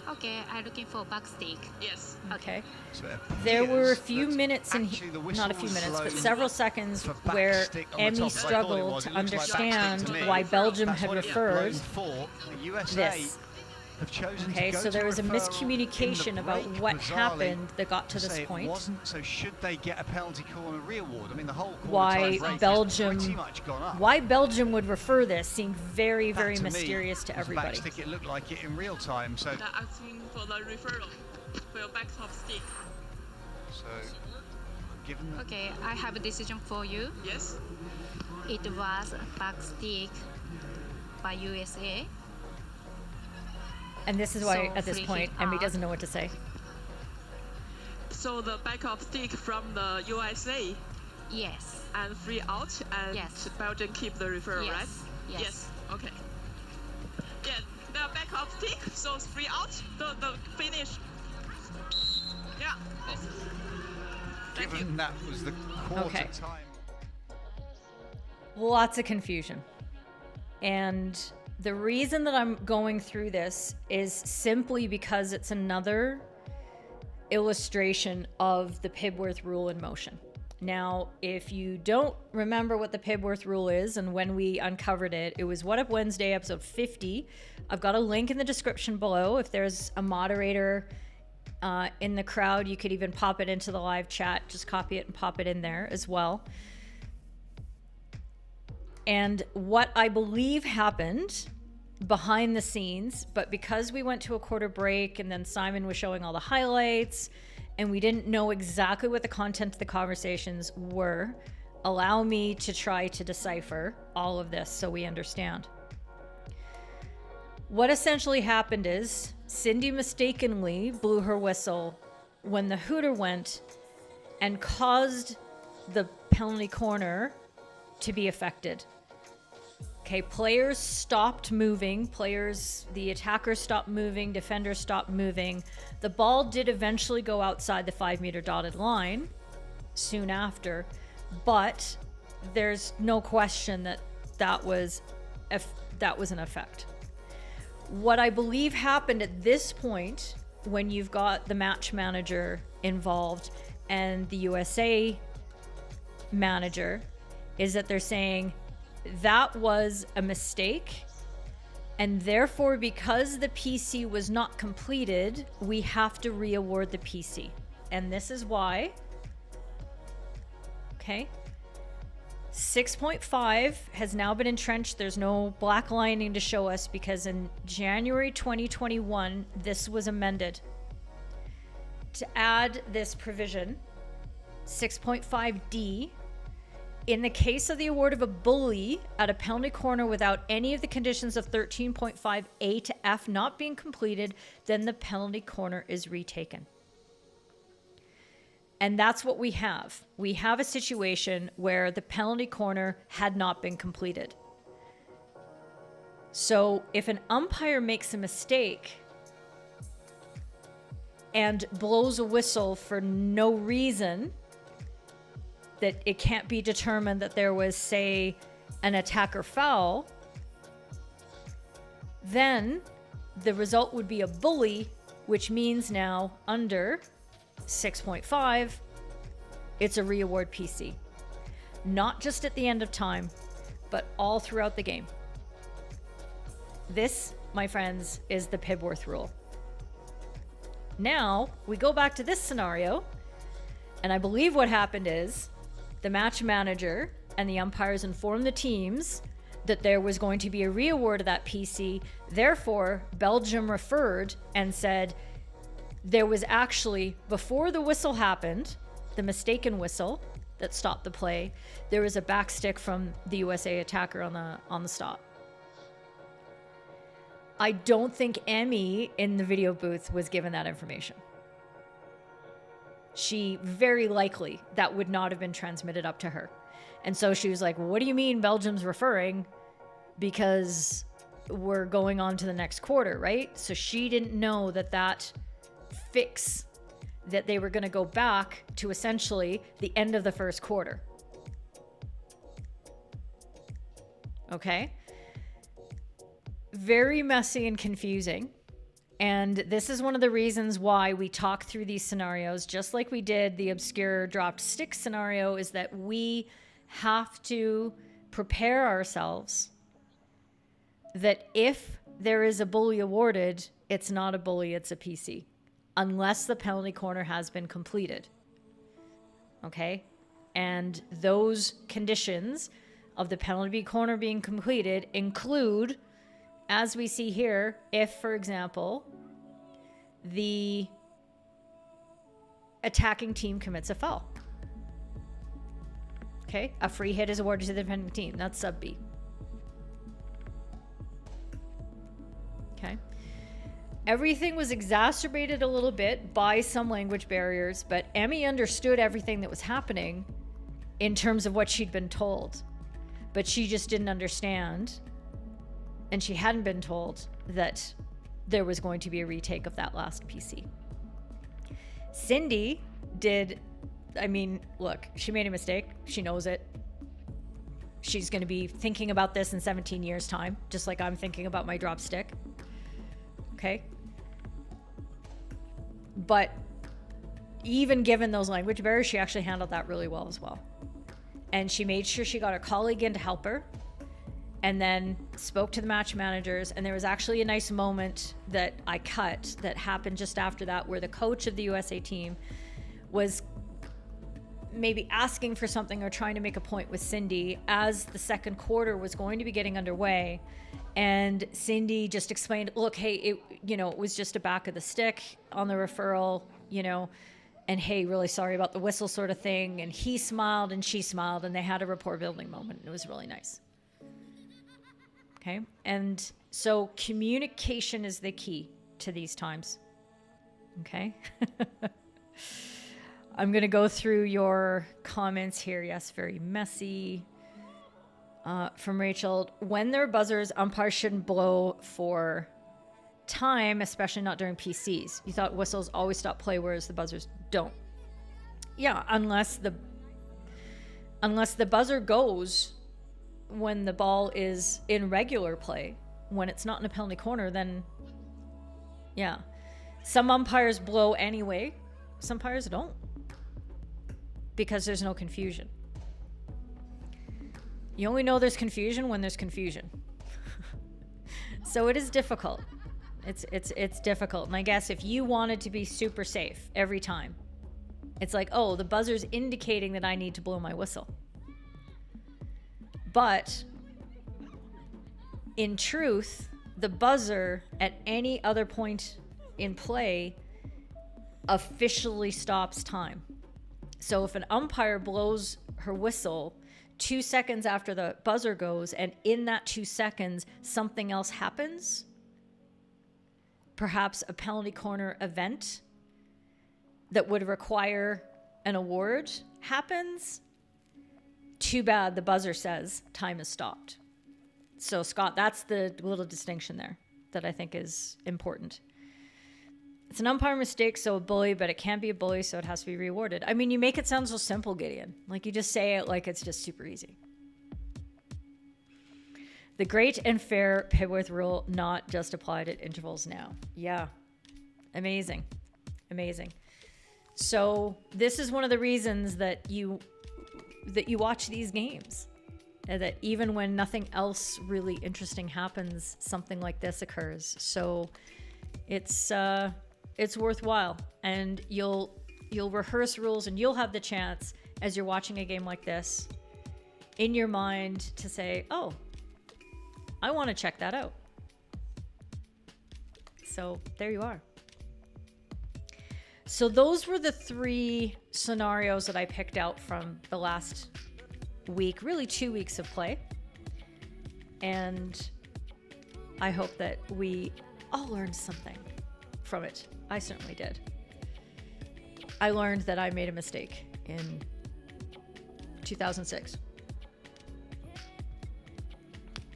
Okay, I'm looking for back stick. Yes. Okay. So it There were a appears few that minutes in actually the whistle not a few was minutes, but blown several seconds for back where stick on the Emmy top, as I thought it struggled was. to It looks like back stick understand to me. why Belgium That's had what it's referred blown for. The USA this. have chosen Okay, to go so there to was a referral miscommunication in the about break, what bizarrely, happened that got to this say point. It wasn't, so should they get a penalty corner re-award? I mean, the whole Why quarter-time break has Belgium- pretty much gone up. Why Belgium would refer this seemed very, That, very to me, mysterious to was everybody. back stick. It looked like it in real time. So, They're asking for the referral for your backup stick. given that Okay, I have a decision for you. Yes. It was back stick by USA. And this is why, So at this free point, hit Emmy out. doesn't know what to say. So the backup stick from the USA Yes. and free out, and Yes. Belgium keep the referral, Yes. right? Yes. Okay. Yeah, the backup stick, so it's free out, the finish. Yeah. Thank you. given that was the quarter Okay. time. Lots of confusion. And the reason that I'm going through this is simply because it's another illustration of the Pibworth rule in motion. Now, if you don't remember what the Pibworth rule is and when we uncovered it, it was What Up Wednesday, episode 50. I've got a link in the description below. If there's a moderator in the crowd, you could even pop it into the live chat. Just copy it and pop it in there as well. And what I believe happened behind the scenes, but because we went to a quarter break and then Simon was showing all the highlights and we didn't know exactly what the content of the conversations were, allow me to try to decipher all of this so we understand. What essentially happened is Cindy mistakenly blew her whistle when the hooter went and caused the penalty corner to be affected. Okay, players stopped moving. The attackers stopped moving, defenders stopped moving. The ball did eventually go outside the 5-meter dotted line soon after, but there's no question that that was an effect. What I believe happened at this point, when you've got the match manager involved and the USA manager, is that they're saying that was a mistake, and therefore, because the PC was not completed, we have to re-award the PC. And this is why. Okay. 6.5 has now been entrenched. There's no black lining to show us because in January 2021, this was amended to add this provision, 6.5D. In the case of the award of a bully at a penalty corner without any of the conditions of 13.5A to F not being completed, then the penalty corner is retaken. And that's what we have. We have a situation where the penalty corner had not been completed. So if an umpire makes a mistake and blows a whistle for no reason, that it can't be determined that there was, say, an attacker foul, then the result would be a bully, which means now under 6.5, it's a re-award PC. Not just at the end of time, but all throughout the game. This, my friends, is the Pibworth rule. Now, we go back to this scenario, and I believe what happened is the match manager and the umpires informed the teams that there was going to be a re-award of that PC. Therefore, Belgium referred and said there was actually, before the whistle happened, the mistaken whistle that stopped the play, there was a backstick from the USA attacker on the stop. I don't think Emmy in the video booth was given that information. she very likely that would not have been transmitted up to her. And so she was like, what do you mean Belgium's referring? Because we're going on to the next quarter, right? So she didn't know that fix, that they were going to go back to essentially the end of the first quarter. Okay? Very messy and confusing. And this is one of the reasons why we talk through these scenarios, just like we did the obscure dropped stick scenario, is that we have to prepare ourselves that if there is a bully awarded, it's not a bully, it's a PC, unless the penalty corner has been completed. Okay? And those conditions of the penalty corner being completed include, as we see here, if, for example, the attacking team commits a foul. Okay? A free hit is awarded to the defending team. That's sub B. Okay? Everything was exacerbated a little bit by some language barriers, but Emmy understood everything that was happening in terms of what she'd been told. But she just didn't understand, and she hadn't been told that there was going to be a retake of that last PC. Cindy did, I mean, look, she made a mistake. She knows it. She's going to be thinking about this in 17 years' time, just like I'm thinking about my drop stick. Okay? But even given those language barriers, she actually handled that really well as well. And she made sure she got her colleague in to help her, and then spoke to the match managers. And there was actually a nice moment that I cut that happened just after that, where the coach of the USA team was maybe asking for something or trying to make a point with Cindy as the second quarter was going to be getting underway. And Cindy just explained, look, hey, it was just a back of the stick on the referral, and hey, really sorry about the whistle sort of thing. And he smiled and she smiled, and they had a rapport building moment. And it was really nice. Okay. And so communication is the key to these times. Okay. I'm going to go through your comments here. Yes, very messy. From Rachel, when there are buzzers, umpires shouldn't blow for time, especially not during PCs. You thought whistles always stop play, whereas the buzzers don't. Yeah, unless the buzzer goes when the ball is in regular play. When it's not in a penalty corner, then yeah. Some umpires blow anyway. Some umpires don't, because there's no confusion. You only know there's confusion when there's confusion. So it is difficult. It's difficult. And I guess if you wanted to be super safe every time, it's like, oh, the buzzer's indicating that I need to blow my whistle. But in truth, the buzzer at any other point in play officially stops time. So if an umpire blows her whistle 2 seconds after the buzzer goes, and in that 2 seconds something else happens, perhaps a penalty corner event that would require an award happens, too bad, the buzzer says time is stopped. So Scott, that's the little distinction there that I think is important. It's an umpire mistake, so a bully, but it can't be a bully, so it has to be rewarded. I mean, you make it sound so simple, Gideon. Like, you just say it like it's just super easy. The great and fair Pibworth rule not just applied at intervals now. Yeah. Amazing. Amazing. So this is one of the reasons that you watch these games. That even when nothing else really interesting happens, something like this occurs. So it's worthwhile, and you'll rehearse rules, and you'll have the chance as you're watching a game like this in your mind to say, oh, I want to check that out. So there you are. So those were the 3 scenarios that I picked out from the last week, really 2 weeks of play. And I hope that we all learned something from it. I certainly did. I learned that I made a mistake in 2006.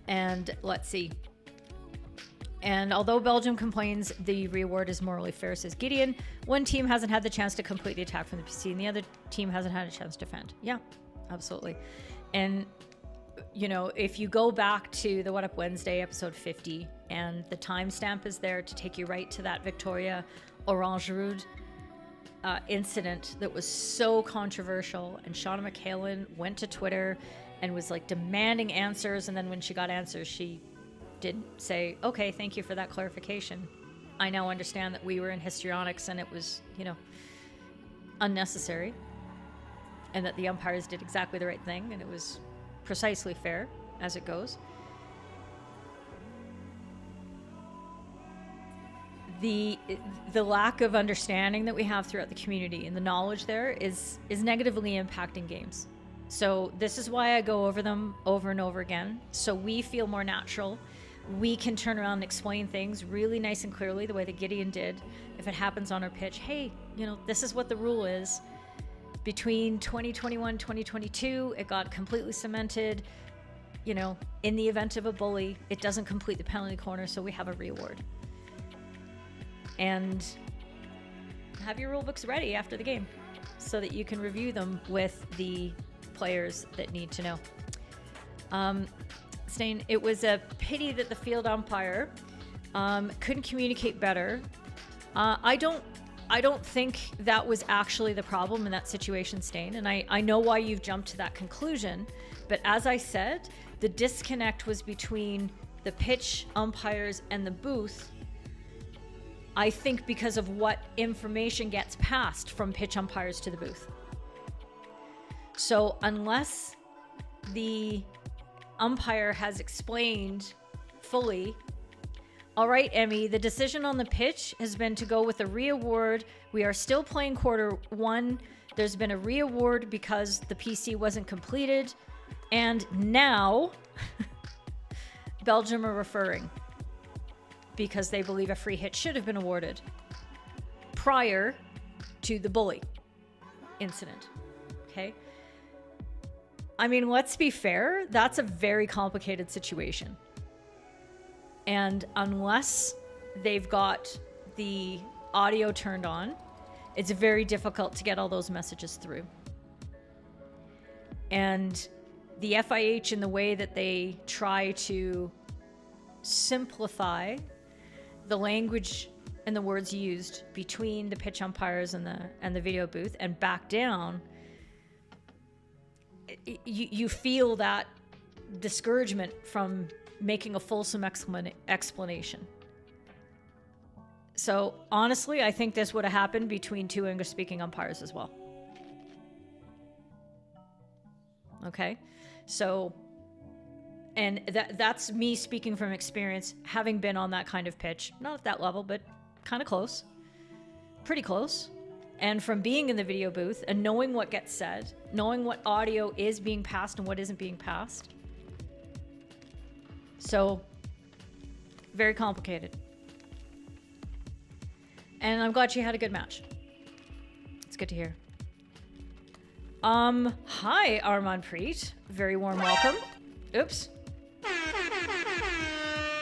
And let's see. And although Belgium complains the reward is morally fair, says Gideon, one team hasn't had the chance to complete the attack from the PC and the other team hasn't had a chance to defend. Yeah, absolutely. And, you know, if you go back to the What Up Wednesday episode 50 and the timestamp is there to take you right to that Victoria Orange-Rude incident that was so controversial, and Shauna McHalen went to Twitter and was like demanding answers, and then when she got answers, she did say, okay, thank you for that clarification. I now understand that we were in histrionics and it was, you know, unnecessary, and that the umpires did exactly the right thing and it was precisely fair as it goes. The lack of understanding that we have throughout the community and the knowledge there is negatively impacting games. So this is why I go over them over and over again, so we feel more natural. We can turn around and explain things really nice and clearly the way that Gideon did. If it happens on our pitch, hey, you know, this is what the rule is. Between 2021, 2022, it got completely cemented. You know, in the event of a bully, it doesn't complete the penalty corner, so we have a reward. And have your rule books ready after the game so that you can review them with the players that need to know. Stain, it was a pity that the field umpire couldn't communicate better. I don't think that was actually the problem in that situation, Stain, and I know why you've jumped to that conclusion, but as I said, the disconnect was between the pitch umpires and the booth. I think because of what information gets passed from pitch umpires to the booth. So unless the umpire has explained fully, all right, Emmy, the decision on the pitch has been to go with a re-award. We are still playing quarter one. There's been a re-award because the PC wasn't completed. And now Belgium are referring because they believe a free hit should have been awarded prior to the bully incident. Okay? I mean, let's be fair, that's a very complicated situation. And unless they've got the audio turned on, it's very difficult to get all those messages through. And the FIH, in the way that they try to simplify the language and the words used between the pitch umpires and the video booth and back down, you feel that discouragement from making a fulsome explanation. So honestly, I think this would have happened between two English-speaking umpires as well. Okay, so, and that's me speaking from experience, having been on that kind of pitch, not at that level, but kind of close, pretty close. And from being in the video booth and knowing what gets said, knowing what audio is being passed and what isn't being passed. So, very complicated. And I'm glad she had a good match. It's good to hear. Hi, Armand Preet. Very warm welcome. Oops.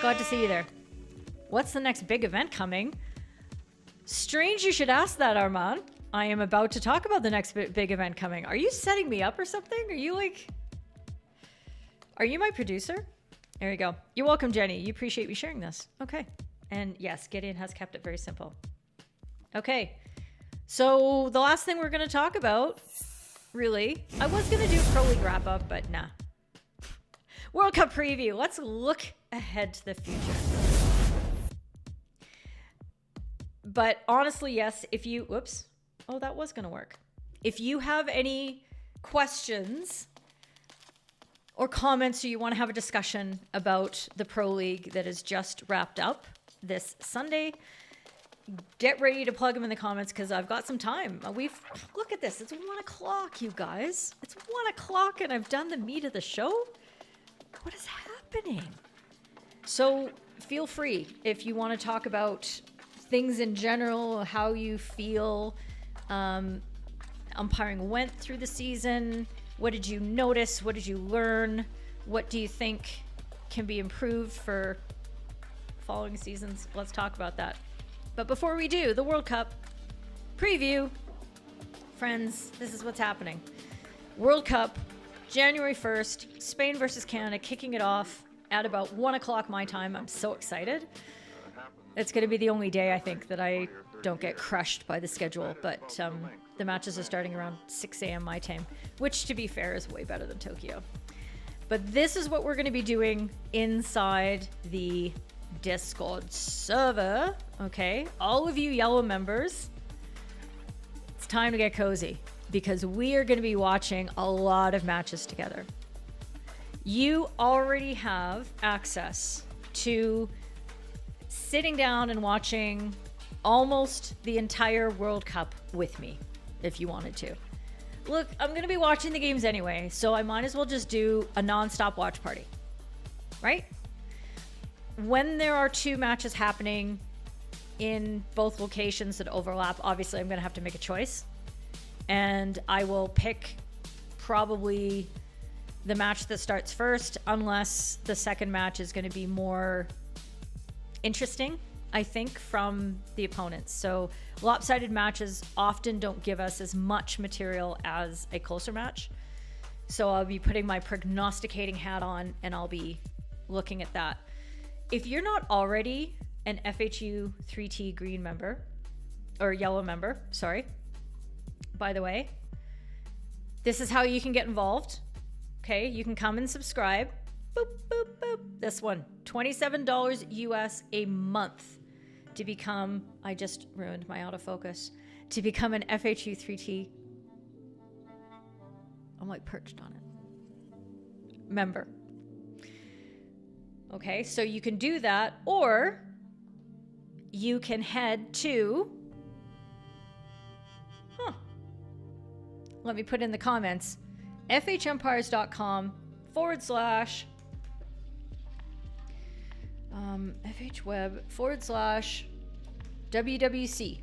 Glad to see you there. What's the next big event coming? Strange you should ask that, Armand. I am about to talk about the next big event coming. Are you setting me up or something? Are you my producer? There you go. You're welcome, Jenny. You appreciate me sharing this. Okay. And yes, Gideon has kept it very simple. Okay. So the last thing we're going to talk about, really, I was going to do Pro League wrap up, but nah. World Cup preview. Let's look ahead to the future. But honestly, yes, if you, whoops. Oh, that was going to work. If you have any questions or comments, or you want to have a discussion about the Pro League that is just wrapped up this Sunday, get ready to plug them in the comments because I've got some time. Look at this. It's 1 o'clock, you guys. It's 1 o'clock and I've done the meat of the show. What is happening? So feel free if you want to talk about things in general, how you feel, umpiring went through the season. What did you notice? What did you learn? What do you think can be improved for following seasons? Let's talk about that. But before we do, the World Cup preview. Friends, this is what's happening. World Cup, January 1st, Spain versus Canada, kicking it off at about 1 o'clock my time. I'm so excited. It's going to be the only day, I think, that I don't get crushed by the schedule. But the matches are starting around 6 a.m. my time, which, to be fair, is way better than Tokyo. But this is what we're going to be doing inside the Discord server. Okay, all of you yellow members, it's time to get cozy because we are going to be watching a lot of matches together. You already have access to sitting down and watching almost the entire World Cup with me if you wanted to. Look, I'm going to be watching the games anyway, so I might as well just do a non-stop watch party, right? When there are two matches happening in both locations that overlap, obviously I'm going to have to make a choice. And I will pick probably the match that starts first, unless the second match is going to be more interesting, I think, from the opponents. So lopsided matches often don't give us as much material as a closer match. So I'll be putting my prognosticating hat on and I'll be looking at that. If you're not already an FHU 3T green member, or yellow member, sorry, by the way, this is how you can get involved. Okay, you can come and subscribe. Boop, boop, boop. This one, $27 US a month to become, I just ruined my autofocus, to become an FHU 3T, I'm like perched on it, member. Okay, so you can do that, or you can head to, let me put in the comments, FHumpires.com /FHweb/WWC.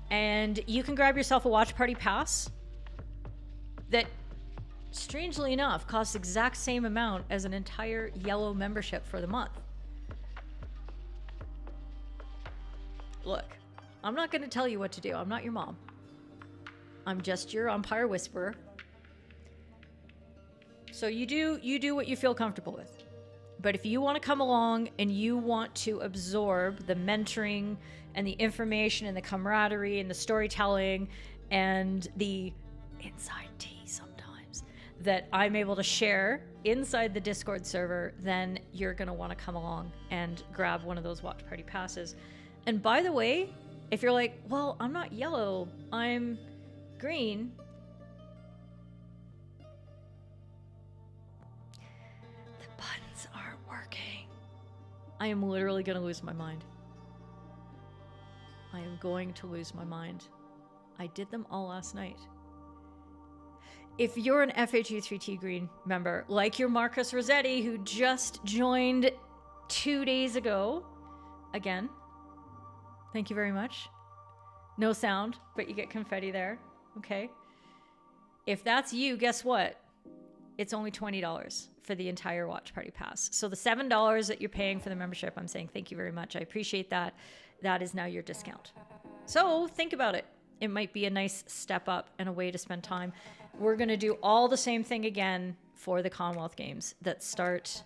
And you can grab yourself a watch party pass that, strangely enough, costs the exact same amount as an entire yellow membership for the month. Look, I'm not going to tell you what to do. I'm not your mom. I'm just your umpire whisperer. So you do what you feel comfortable with. But if you want to come along and you want to absorb the mentoring and the information and the camaraderie and the storytelling and the inside tea sometimes that I'm able to share inside the Discord server, then you're going to want to come along and grab one of those watch party passes. And by the way, if you're like, well, I'm not yellow, I'm green, the buttons aren't working. I am literally going to lose my mind. I am going to lose my mind. I did them all last night. If you're an FHU 3T Green member, like your Marcus Rossetti, who just joined 2 days ago, again, thank you very much. No sound, but you get confetti there. Okay. If that's you, guess what? It's only $20 for the entire watch party pass. So the $7 that you're paying for the membership, I'm saying thank you very much. I appreciate that. That is now your discount. So think about it. It might be a nice step up and a way to spend time. We're going to do all the same thing again for the Commonwealth Games that start,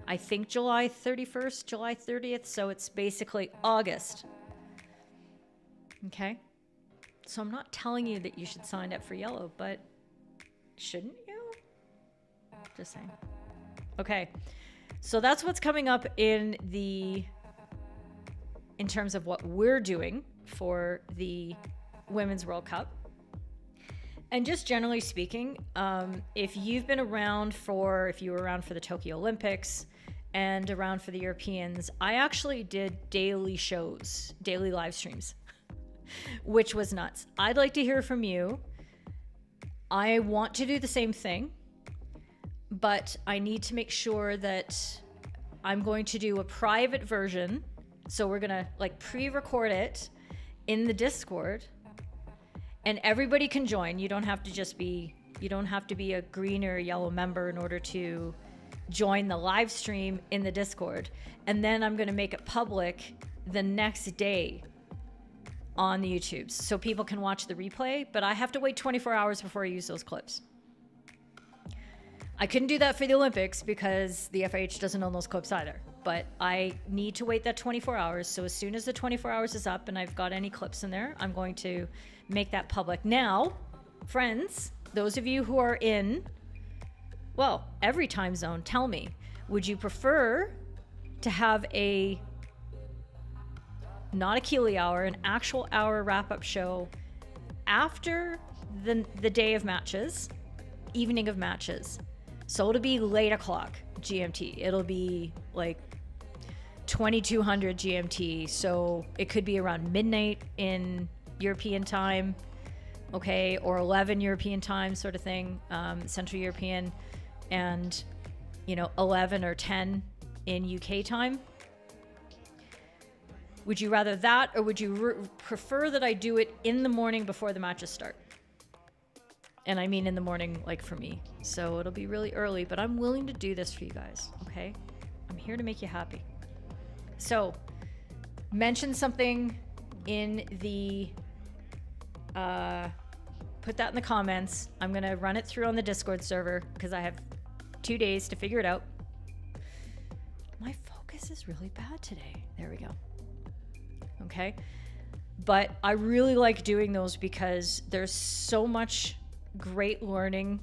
I think, July 31st, July 30th. So it's basically August. Okay. So I'm not telling you that you should sign up for yellow, but shouldn't you? Just saying. Okay. So that's what's coming up in terms of what we're doing for the Women's World Cup. And just generally speaking, if you were around for the Tokyo Olympics and around for the Europeans, I actually did daily live streams, which was nuts. I'd like to hear from you. I want to do the same thing, but I need to make sure that I'm going to do a private version. So we're going to like pre-record it in the Discord. And everybody can join. You don't have to be a green or a yellow member in order to join the live stream in the Discord. And then I'm going to make it public the next day on the YouTubes so people can watch the replay, but I have to wait 24 hours before I use those clips. I couldn't do that for the Olympics because the FH doesn't own those clips either, but I need to wait that 24 hours. So as soon as the 24 hours is up and I've got any clips in there, I'm going to make that public. Now, friends, those of you who are in, well, every time zone, tell me, would you prefer to have not a Keeley hour, an actual hour wrap-up show after the day of matches, evening of matches? So it'll be late o'clock GMT. It'll be like 2200 GMT. So it could be around midnight in European time, okay, or 11 European time sort of thing, Central European, and 11 or 10 in UK time. Would you rather that, or would you prefer that I do it in the morning before the matches start? And I mean in the morning, like for me. So it'll be really early, but I'm willing to do this for you guys, okay? I'm here to make you happy. So, mention something in the, put that in the comments. I'm gonna run it through on the Discord server because I have 2 days to figure it out. My focus is really bad today. There we go. Okay? But I really like doing those because there's so much great learning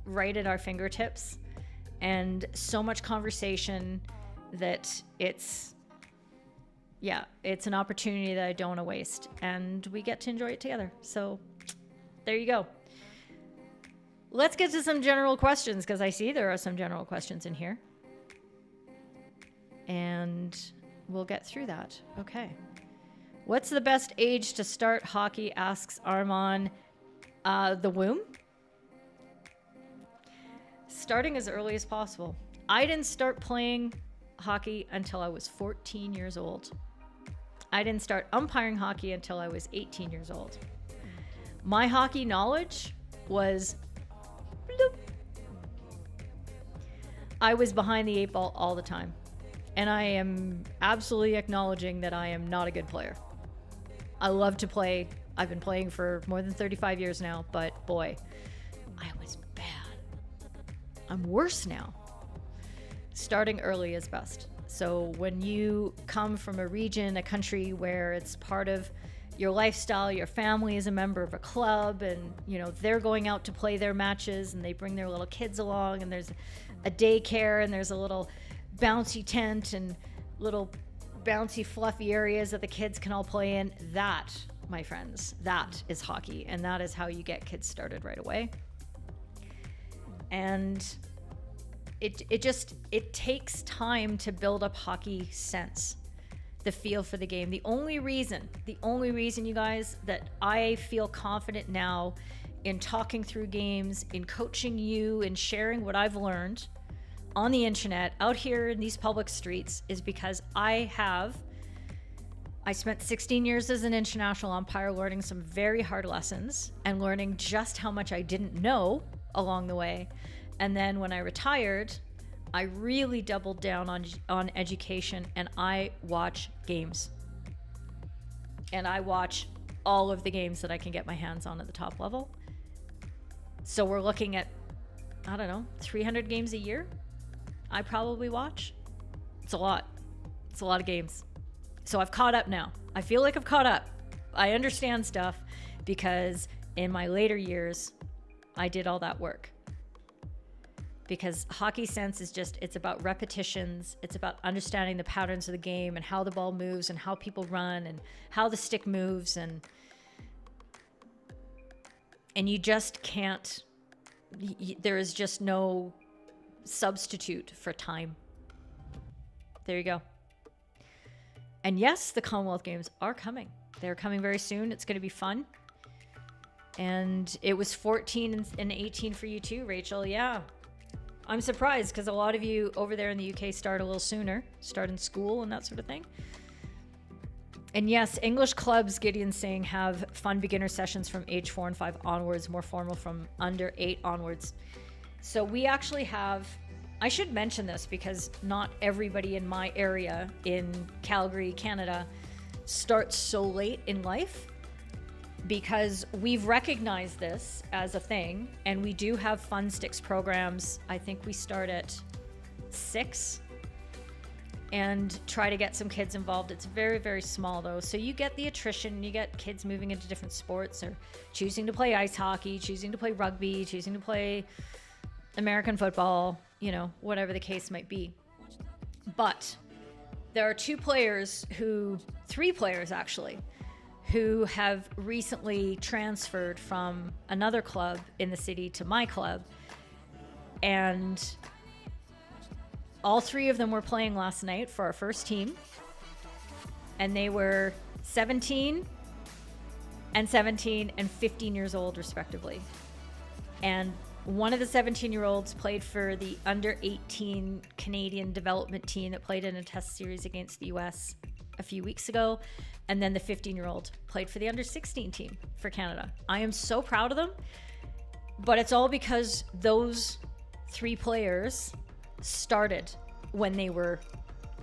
right at our fingertips and so much conversation that it's an opportunity that I don't want to waste, and we get to enjoy it together. So there you go. Let's get to some general questions because I see there are some general questions in here, and we'll get through that. Okay. What's the best age to start hockey, asks Armand. The womb? Starting as early as possible. I didn't start playing hockey until I was 14 years old. I didn't start umpiring hockey until I was 18 years old. My hockey knowledge was bloop. I was behind the 8 ball all the time. And I am absolutely acknowledging that I am not a good player. I love to play. I've been playing for more than 35 years now, but boy, I was bad. I'm worse now. Starting early is best. So when you come from a region, a country where it's part of your lifestyle, your family is a member of a club, and they're going out to play their matches and they bring their little kids along, and there's a daycare and there's a little bouncy tent and little bouncy fluffy areas that the kids can all play in. That, my friends, that is hockey, and that is how you get kids started right away. And it takes time to build up hockey sense, the feel for the game. The only reason, you guys, that I feel confident now in talking through games, in coaching you, in sharing what I've learned on the internet, out here in these public streets, is because I spent 16 years as an international umpire, learning some very hard lessons and learning just how much I didn't know along the way. And then when I retired, I really doubled down on education, and I watch games. And I watch all of the games that I can get my hands on at the top level. So we're looking at, 300 games a year I probably watch. It's a lot. It's a lot of games. So I've caught up now. I feel like I've caught up. I understand stuff because in my later years, I did all that work. Because hockey sense is it's about repetitions. It's about understanding the patterns of the game and how the ball moves and how people run and how the stick moves. And you just can't, there is just no substitute for time. There you go. And yes, the Commonwealth Games are coming. They're coming very soon. It's going to be fun. And it was 14 and 18 for you too, Rachel. Yeah. I'm surprised because a lot of you over there in the UK start a little sooner, start in school and that sort of thing. And yes, English clubs, Gideon's saying, have fun beginner sessions from age 4 and 5 onwards, more formal from under 8 onwards. So we actually have, I should mention this because not everybody in my area in Calgary, Canada, starts so late in life, because we've recognized this as a thing, and we do have Fun Sticks programs. I think we start at 6 and try to get some kids involved. It's very, very small though. So you get the attrition, you get kids moving into different sports or choosing to play ice hockey, choosing to play rugby, choosing to play American football, you know, whatever the case might be. But there are 3 players actually, who have recently transferred from another club in the city to my club. And all 3 of them were playing last night for our first team. And they were 17 and 15 years old, respectively. And one of the 17-year-olds played for the under 18 Canadian development team that played in a test series against the US a few weeks ago. And then the 15-year-old played for the under 16 team for Canada. I am so proud of them, but it's all because those 3 players started when they were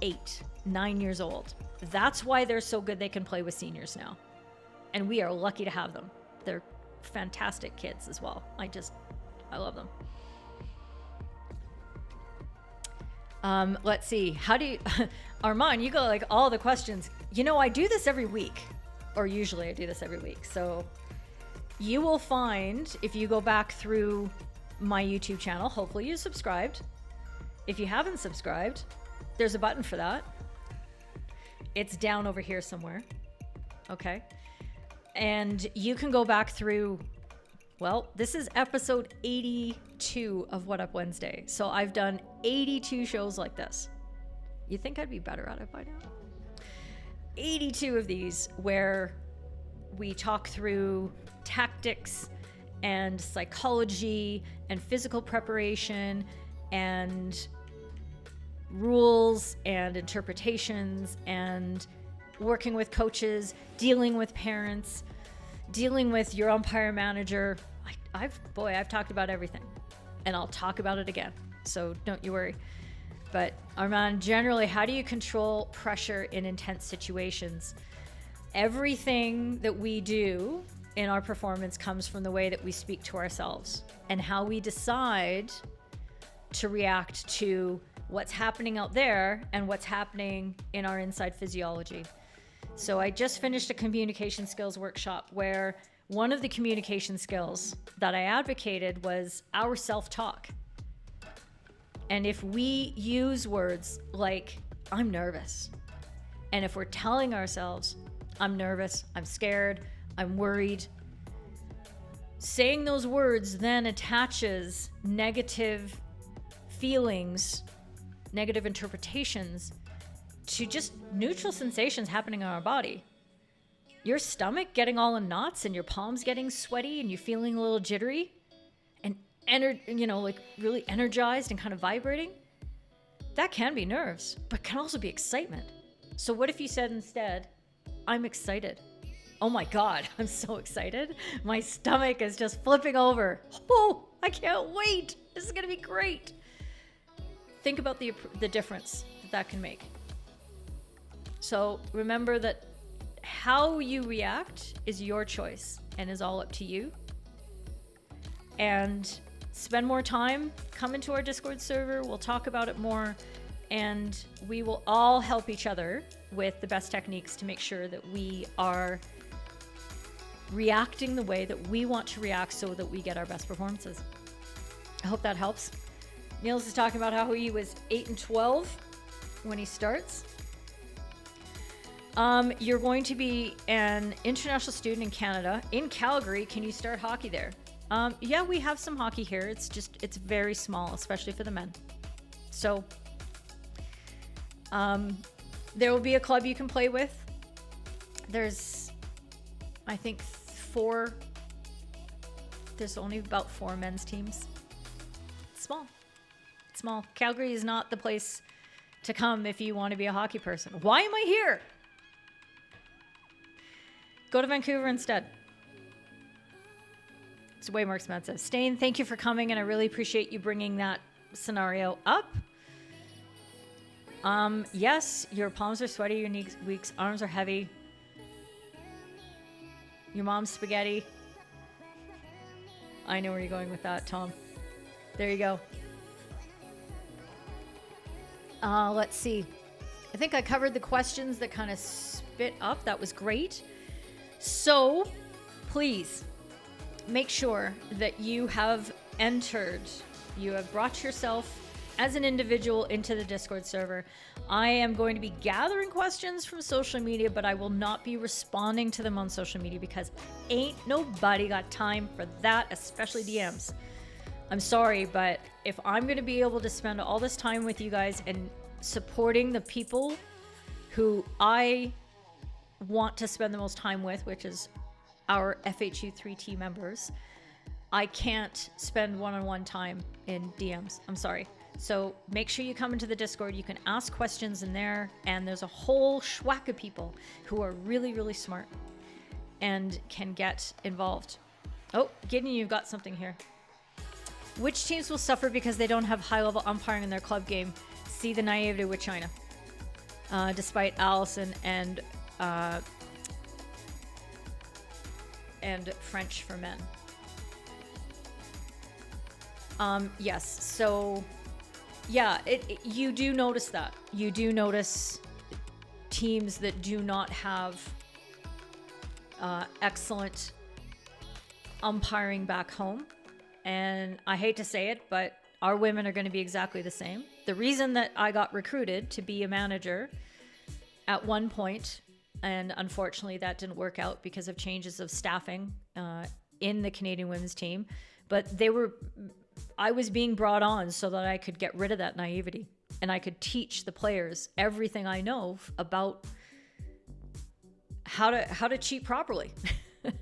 8, 9 years old. That's why they're so good they can play with seniors now. And we are lucky to have them. They're fantastic kids as well. I love them. Let's see. How do you, Armand, you got like all the questions. You know, I do this every week, or usually I do this every week. So you will find, if you go back through my YouTube channel, hopefully you subscribed. If you haven't subscribed, there's a button for that. It's down over here somewhere. Okay. And you can go back through, well, this is episode 82 of What Up Wednesday. So I've done 82 shows like this. You think I'd be better at it by now? 82 of these where we talk through tactics and psychology and physical preparation and rules and interpretations and working with coaches, dealing with parents, dealing with your umpire manager. I've talked about everything, and I'll talk about it again. So don't you worry. But Armand, generally, how do you control pressure in intense situations? Everything that we do in our performance comes from the way that we speak to ourselves and how we decide to react to what's happening out there and what's happening in our inside physiology. So I just finished a communication skills workshop where one of the communication skills that I advocated was our self-talk. And if we use words like, I'm nervous, and if we're telling ourselves, I'm nervous, I'm scared, I'm worried, saying those words then attaches negative feelings, negative interpretations to just neutral sensations happening in our body. Your stomach getting all in knots and your palms getting sweaty and you feeling a little jittery and like really energized and kind of vibrating. That can be nerves, but can also be excitement. So what if you said instead, I'm excited. Oh my God, I'm so excited. My stomach is just flipping over. Oh, I can't wait. This is gonna be great. Think about the difference that can make. So remember that how you react is your choice and is all up to you. And spend more time, come into our Discord server, we'll talk about it more, and we will all help each other with the best techniques to make sure that we are reacting the way that we want to react so that we get our best performances. I hope that helps. Niels is talking about how he was 8 and 12 when he starts. You're going to be an international student in Canada. In Calgary, can you start hockey there? Yeah, we have some hockey here. It's very small, especially for the men. So there will be a club you can play with. There's, I think, there's only about 4 men's teams. It's small. Calgary is not the place to come if you want to be a hockey person. Why am I here? Go to Vancouver instead. It's way more expensive. Stain, thank you for coming, and I really appreciate you bringing that scenario up. Yes, your palms are sweaty, your knees weak, arms are heavy. Your mom's spaghetti. I know where you're going with that, Tom. There you go. Let's see. I think I covered the questions that kind of spit up. That was great. So, please make sure that you have entered, you have brought yourself as an individual into the Discord server. I am going to be gathering questions from social media, but I will not be responding to them on social media because ain't nobody got time for that, especially DMs. I'm sorry, but if I'm going to be able to spend all this time with you guys and supporting the people who I want to spend the most time with, which is our FHU3T members, I can't spend one-on-one time in DMs. I'm sorry. So make sure you come into the Discord. You can ask questions in there, and there's a whole schwack of people who are really, really smart and can get involved. Oh, Gideon, you've got something here. Which teams will suffer because they don't have high-level umpiring in their club game? See the naivety with China. Despite Allison and French for men. Yes, so yeah, you do notice that. You do notice teams that do not have excellent umpiring back home. And I hate to say it, but our women are going to be exactly the same. The reason that I got recruited to be a manager at one point, and unfortunately that didn't work out because of changes of staffing in the Canadian women's team, but I was being brought on so that I could get rid of that naivety and I could teach the players everything I know about how to cheat properly,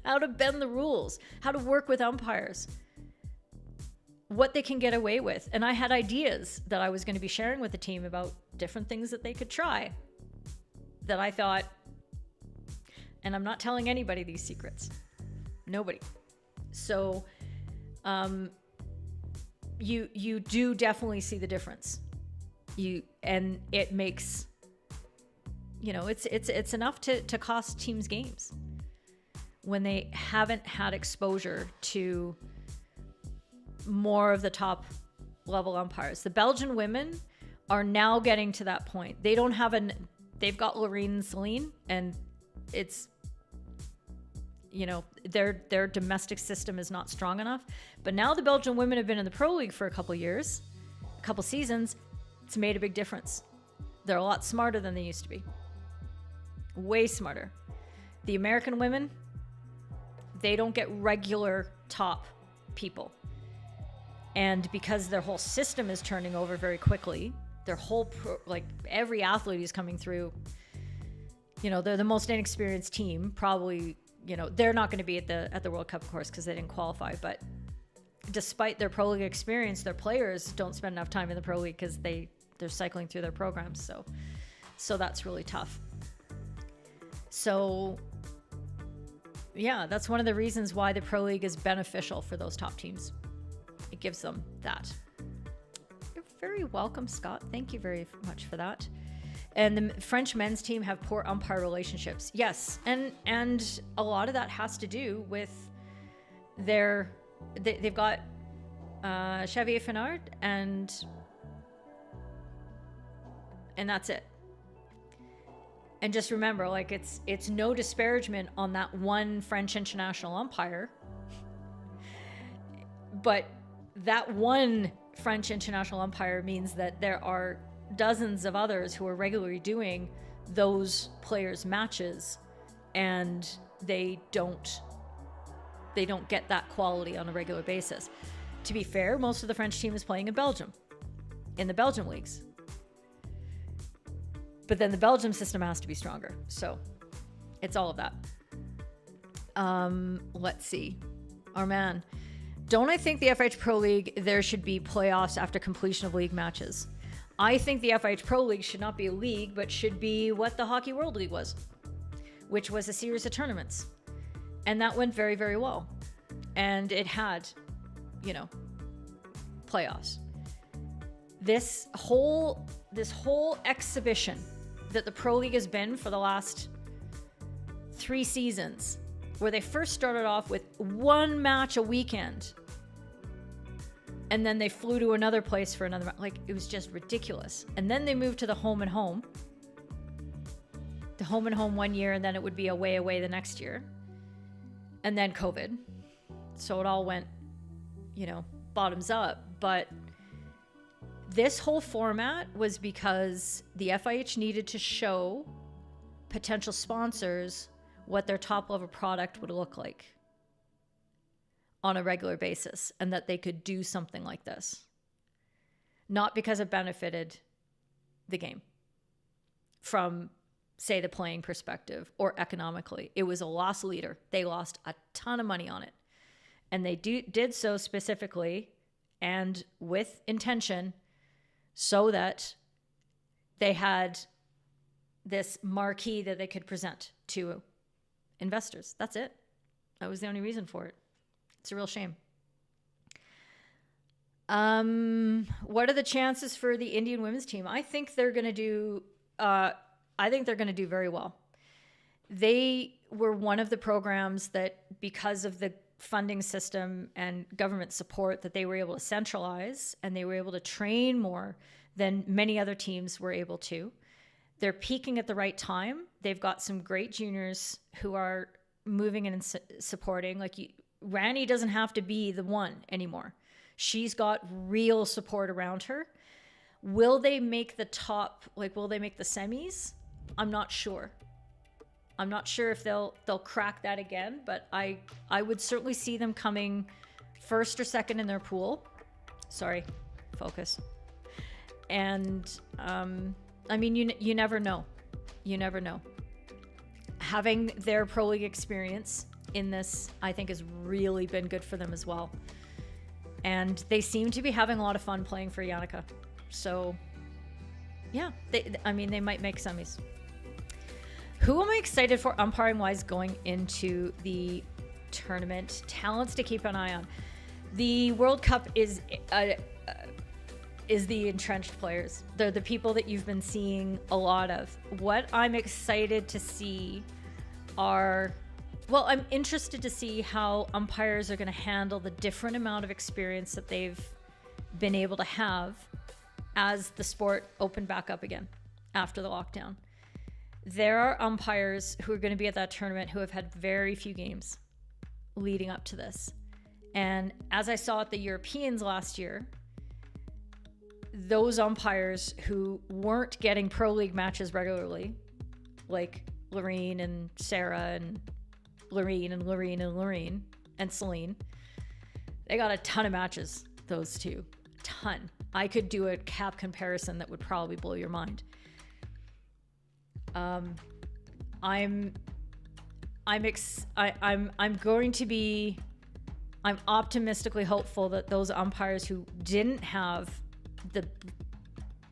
how to bend the rules, how to work with umpires, what they can get away with. And I had ideas that I was going to be sharing with the team about different things that they could try that I thought, and I'm not telling anybody these secrets, nobody. So, you do definitely see the difference. And it makes, it's enough to cost teams games when they haven't had exposure to more of the top level umpires. The Belgian women are now getting to that point. They don't have they've got Lorraine and Celine, and it's, their domestic system is not strong enough. But now the Belgian women have been in the Pro League for a couple years, a couple seasons. It's made a big difference. They're a lot smarter than they used to be. Way smarter. The American women, they don't get regular top people. And because their whole system is turning over very quickly, their whole, every athlete is coming through, they're the most inexperienced team, probably. They're not going to be at the World Cup, of course, because they didn't qualify. But despite their Pro League experience, their players don't spend enough time in the Pro League because they're cycling through their programs. So that's really tough. So yeah, that's one of the reasons why the Pro League is beneficial for those top teams. It gives them that. You're very welcome, Scott. Thank you very much for that. And the French men's team have poor umpire relationships. Yes, and a lot of that has to do with they've got Xavier Fenard and that's it. And just remember, it's no disparagement on that one French international umpire, but that one French international umpire means that there are dozens of others who are regularly doing those players' matches, and they don't get that quality on a regular basis. To be fair, most of the French team is playing in Belgium, in the Belgium leagues. But then the Belgium system has to be stronger. So it's all of that. Let's see. Arman, don't I think the FH Pro League, there should be playoffs after completion of league matches? I think the FH Pro League should not be a league, but should be what the Hockey World League was, which was a series of tournaments. And that went very, very well. And it had, you know, playoffs. This whole exhibition that the Pro League has been for the last 3 seasons, where they first started off with 1 match a weekend, and then they flew to another place for another match. Like, it was just ridiculous. And then they moved to the home and home. The home and home 1 year, and then it would be away the next year. And then COVID. So it all went, you know, bottoms up. But this whole format was because the FIH needed to show potential sponsors what their top level product would look like on a regular basis, and that they could do something like this. Not because it benefited the game from, say, the playing perspective or economically. It was a loss leader. They lost a ton of money on it. And they did so specifically and with intention, so that they had this marquee that they could present to investors. That's it. That was the only reason for it. It's a real shame. What are the chances for the Indian women's team? I think they're going to do. I think they're going to do very well. They were one of the programs that, because of the funding system and government support, that they were able to centralize, and they were able to train more than many other teams were able to. They're peaking at the right time. They've got some great juniors who are moving in and supporting. Like, Rani doesn't have to be the one anymore. She's got real support around her. Will they make the top, like, will they make the semis? I'm not sure. I'm not sure if they'll crack that again, but I would certainly see them coming first or second in their pool. Sorry, focus. And I mean, you never know. You never know. Having their Pro League experience in this, I think, has really been good for them as well. And they seem to be having a lot of fun playing for Yannicka. So, yeah, they might make semis. Who am I excited for umpiring-wise going into the tournament? Talents to keep an eye on. The World Cup is the entrenched players. They're the people that you've been seeing a lot of. What I'm excited to see are, well, I'm interested to see how umpires are going to handle the different amount of experience that they've been able to have as the sport opened back up again after the lockdown. There are umpires who are going to be at that tournament who have had very few games leading up to this. And as I saw at the Europeans last year, those umpires who weren't getting Pro League matches regularly, like Lorene and Sarah and Lorene and Lorene and Lorene and Celine, they got a ton of matches, those two. A ton. I could do a cap comparison that would probably blow your mind. I'm optimistically hopeful that those umpires who didn't have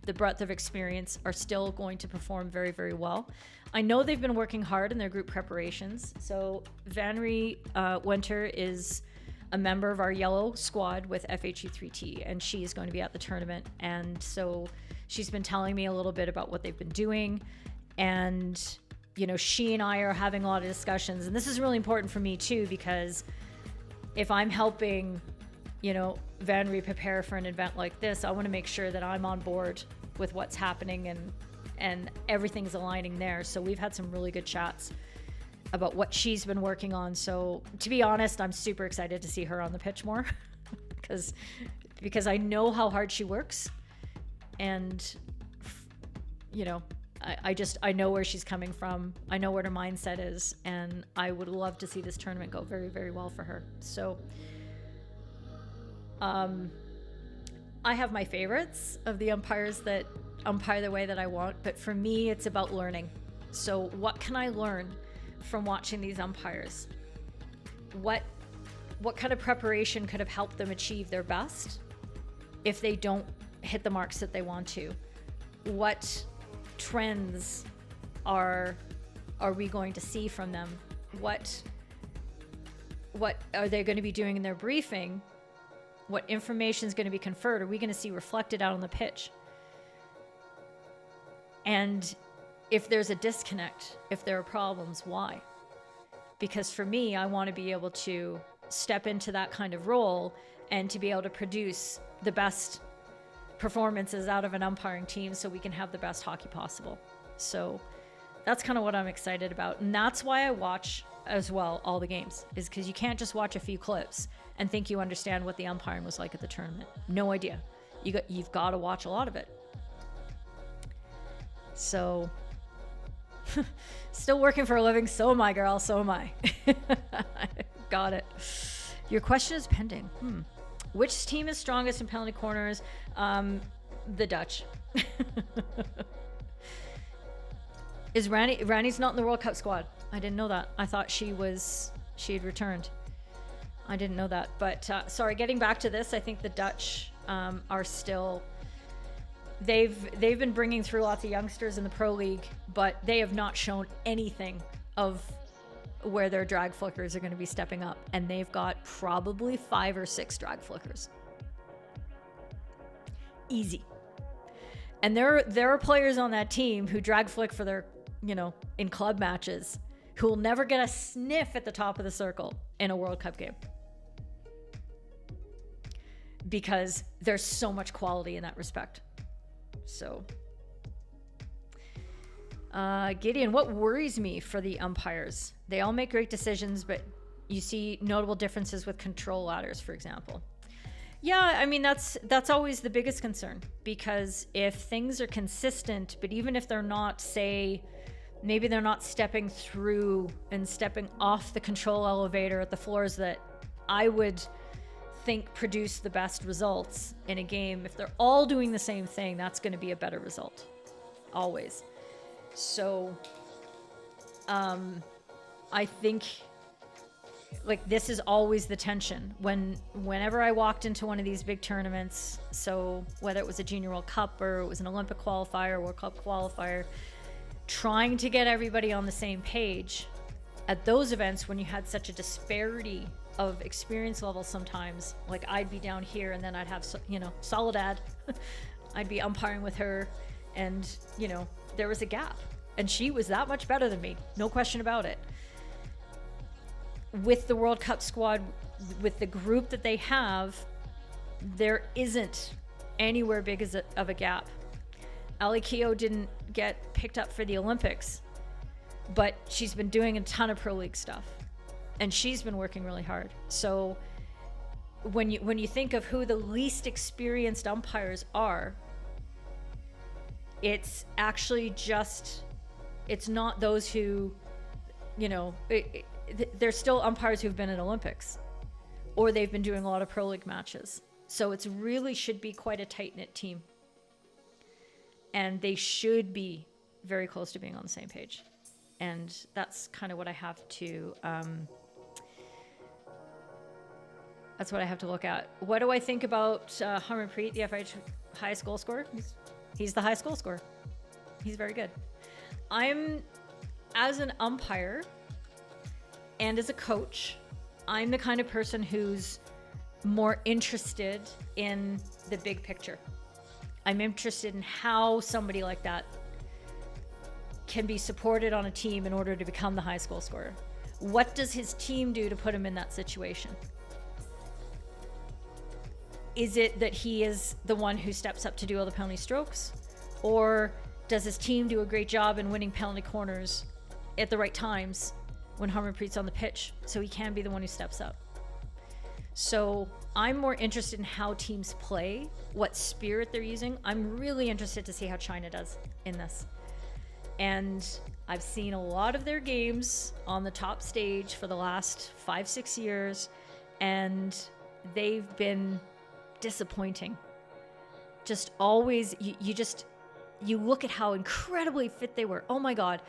the breadth of experience are still going to perform very, very well. I know they've been working hard in their group preparations. So Vanry Winter is a member of our yellow squad with FHU3T, and she is going to be at the tournament. And so she's been telling me a little bit about what they've been doing. And, you know, she and I are having a lot of discussions. And this is really important for me too, because if I'm helping, you know, Vanry prepare for an event like this, I want to make sure that I'm on board with what's happening and everything's aligning there. So we've had some really good chats about what she's been working on. So to be honest, I'm super excited to see her on the pitch more because I know how hard she works, and, you know, I know where she's coming from. I know what her mindset is, and I would love to see this tournament go very, very well for her. So I have my favorites of the umpires that umpire the way that I want, but for me, it's about learning. So what can I learn from watching these umpires? What kind of preparation could have helped them achieve their best if they don't hit the marks that they want to? What trends are we going to see from them? What what are they going to be doing in their briefing? What information is going to be conferred? Are we going to see reflected out on the pitch? And if there's a disconnect, if there are problems, why? Because for me, I want to be able to step into that kind of role and to be able to produce the best performances out of an umpiring team so we can have the best hockey possible. So that's kind of what I'm excited about. And that's why I watch as well all the games, is because you can't just watch a few clips and think you understand what the umpiring was like at the tournament. No idea. You've got to watch a lot of it. So still working for a living. So am I, girl. So am I. Got it. Your question is pending. Which team is strongest in penalty corners? The Dutch. Is Rani's not in the World Cup squad? I didn't know that. I thought she had returned. I didn't know that. But sorry, getting back to this, I think the Dutch are still. They've been bringing through lots of youngsters in the Pro League, but they have not shown anything of where their drag flickers are going to be stepping up, and they've got probably 5 or 6 drag flickers. Easy. And there are players on that team who drag flick for their, in club matches, who will never get a sniff at the top of the circle in a World Cup game. Because there's so much quality in that respect. So, Gideon, what worries me for the umpires? They all make great decisions, but you see notable differences with control ladders, for example. Yeah, I mean, that's always the biggest concern, because if things are consistent, but even if they're not, say, maybe they're not stepping through and stepping off the control elevator at the floors that I would think produce the best results in a game. If they're all doing the same thing, that's going to be a better result. Always. So, I think, like, this is always the tension. Whenever I walked into one of these big tournaments, so whether it was a Junior World Cup or it was an Olympic qualifier, World Cup qualifier, trying to get everybody on the same page, at those events when you had such a disparity of experience levels sometimes, like I'd be down here and then I'd have, Soledad, I'd be umpiring with her, and, there was a gap. And she was that much better than me, no question about it. With the World Cup squad, with the group that they have, there isn't anywhere big of a gap. Ali Keogh didn't get picked up for the Olympics, but she's been doing a ton of Pro League stuff, and she's been working really hard. So when you think of who the least experienced umpires are, it's actually just, it's not those who, they're still umpires who've been at Olympics, or they've been doing a lot of Pro League matches. So it's really should be quite a tight-knit team. And they should be very close to being on the same page. And that's kind of what I have to, look at. What do I think about Harmanpreet, the FH highest goal scorer? He's the highest goal scorer. He's very good. As an umpire and as a coach, I'm the kind of person who's more interested in the big picture. I'm interested in how somebody like that can be supported on a team in order to become the highest goal scorer. What does his team do to put him in that situation? Is it that he is the one who steps up to do all the penalty strokes? Or does his team do a great job in winning penalty corners at the right times when Harmanpreet's on the pitch, so he can be the one who steps up? So I'm more interested in how teams play, what spirit they're using. I'm really interested to see how China does in this. And I've seen a lot of their games on the top stage for the last 5-6 years, and they've been disappointing. Just always, you look at how incredibly fit they were. Oh my God.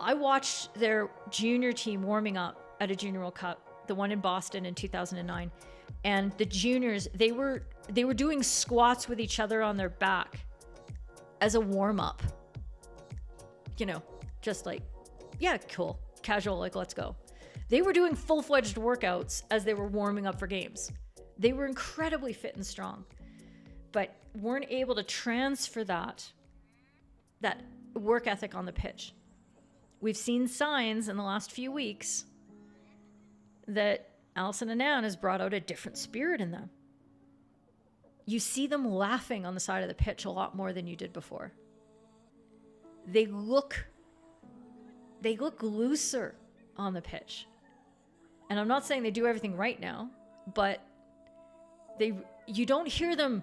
I watched their junior team warming up at a Junior World Cup, the one in Boston in 2009. And the juniors, they were doing squats with each other on their back as a warm up. Just like, yeah, cool, casual, like, let's go. They were doing full-fledged workouts as they were warming up for games. They were incredibly fit and strong, but weren't able to transfer that work ethic on the pitch. We've seen signs in the last few weeks that Alison Annan has brought out a different spirit in them. You see them laughing on the side of the pitch a lot more than you did before. They look looser on the pitch. And I'm not saying they do everything right now, but you don't hear them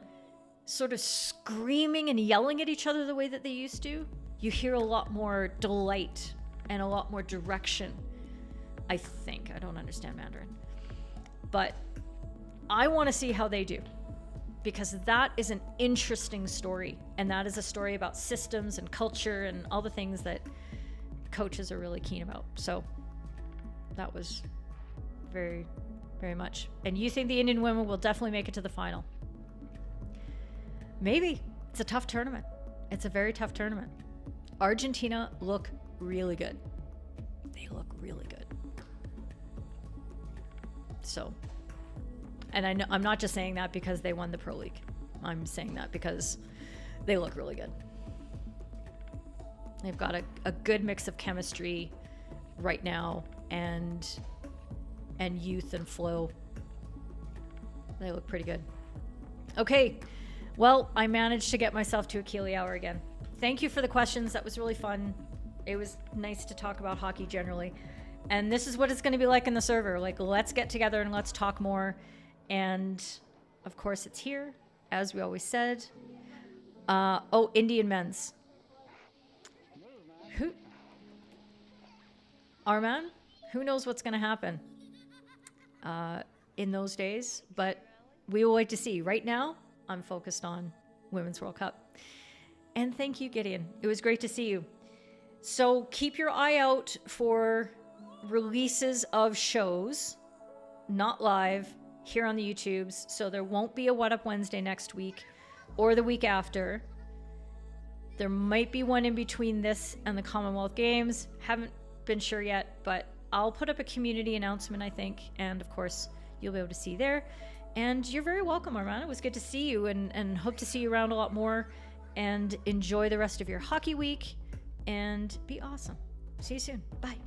sort of screaming and yelling at each other the way that they used to. You hear a lot more delight and a lot more direction, I think. I don't understand Mandarin. But I want to see how they do, because that is an interesting story. And that is a story about systems and culture and all the things that coaches are really keen about. So that was very, very much. And you think the Indian women will definitely make it to the final? Maybe. It's a tough tournament. It's a very tough tournament. Argentina look really good. They look really good. So, and I know I'm not just saying that because they won the Pro League. I'm saying that because they look really good. They've got a good mix of chemistry right now and youth and flow. They look pretty good. Okay, well, I managed to get myself to a Keeley hour again. Thank you for the questions. That was really fun. It was nice to talk about hockey generally. And this is what it's going to be like in the server. Like, let's get together and let's talk more. And of course, it's here, as we always said. Indian men's. Arman? Who knows what's going to happen in those days? But we will wait to see. Right now, I'm focused on Women's World Cup. And thank you, Gideon. It was great to see you. So keep your eye out for releases of shows, not live, here on the YouTubes. So there won't be a What Up Wednesday next week or the week after. There might be one in between this and the Commonwealth Games. Haven't been sure yet, but I'll put up a community announcement, I think. And of course, you'll be able to see there. And you're very welcome, Armand. It was good to see you and hope to see you around a lot more. And enjoy the rest of your hockey week and be awesome. See you soon. Bye.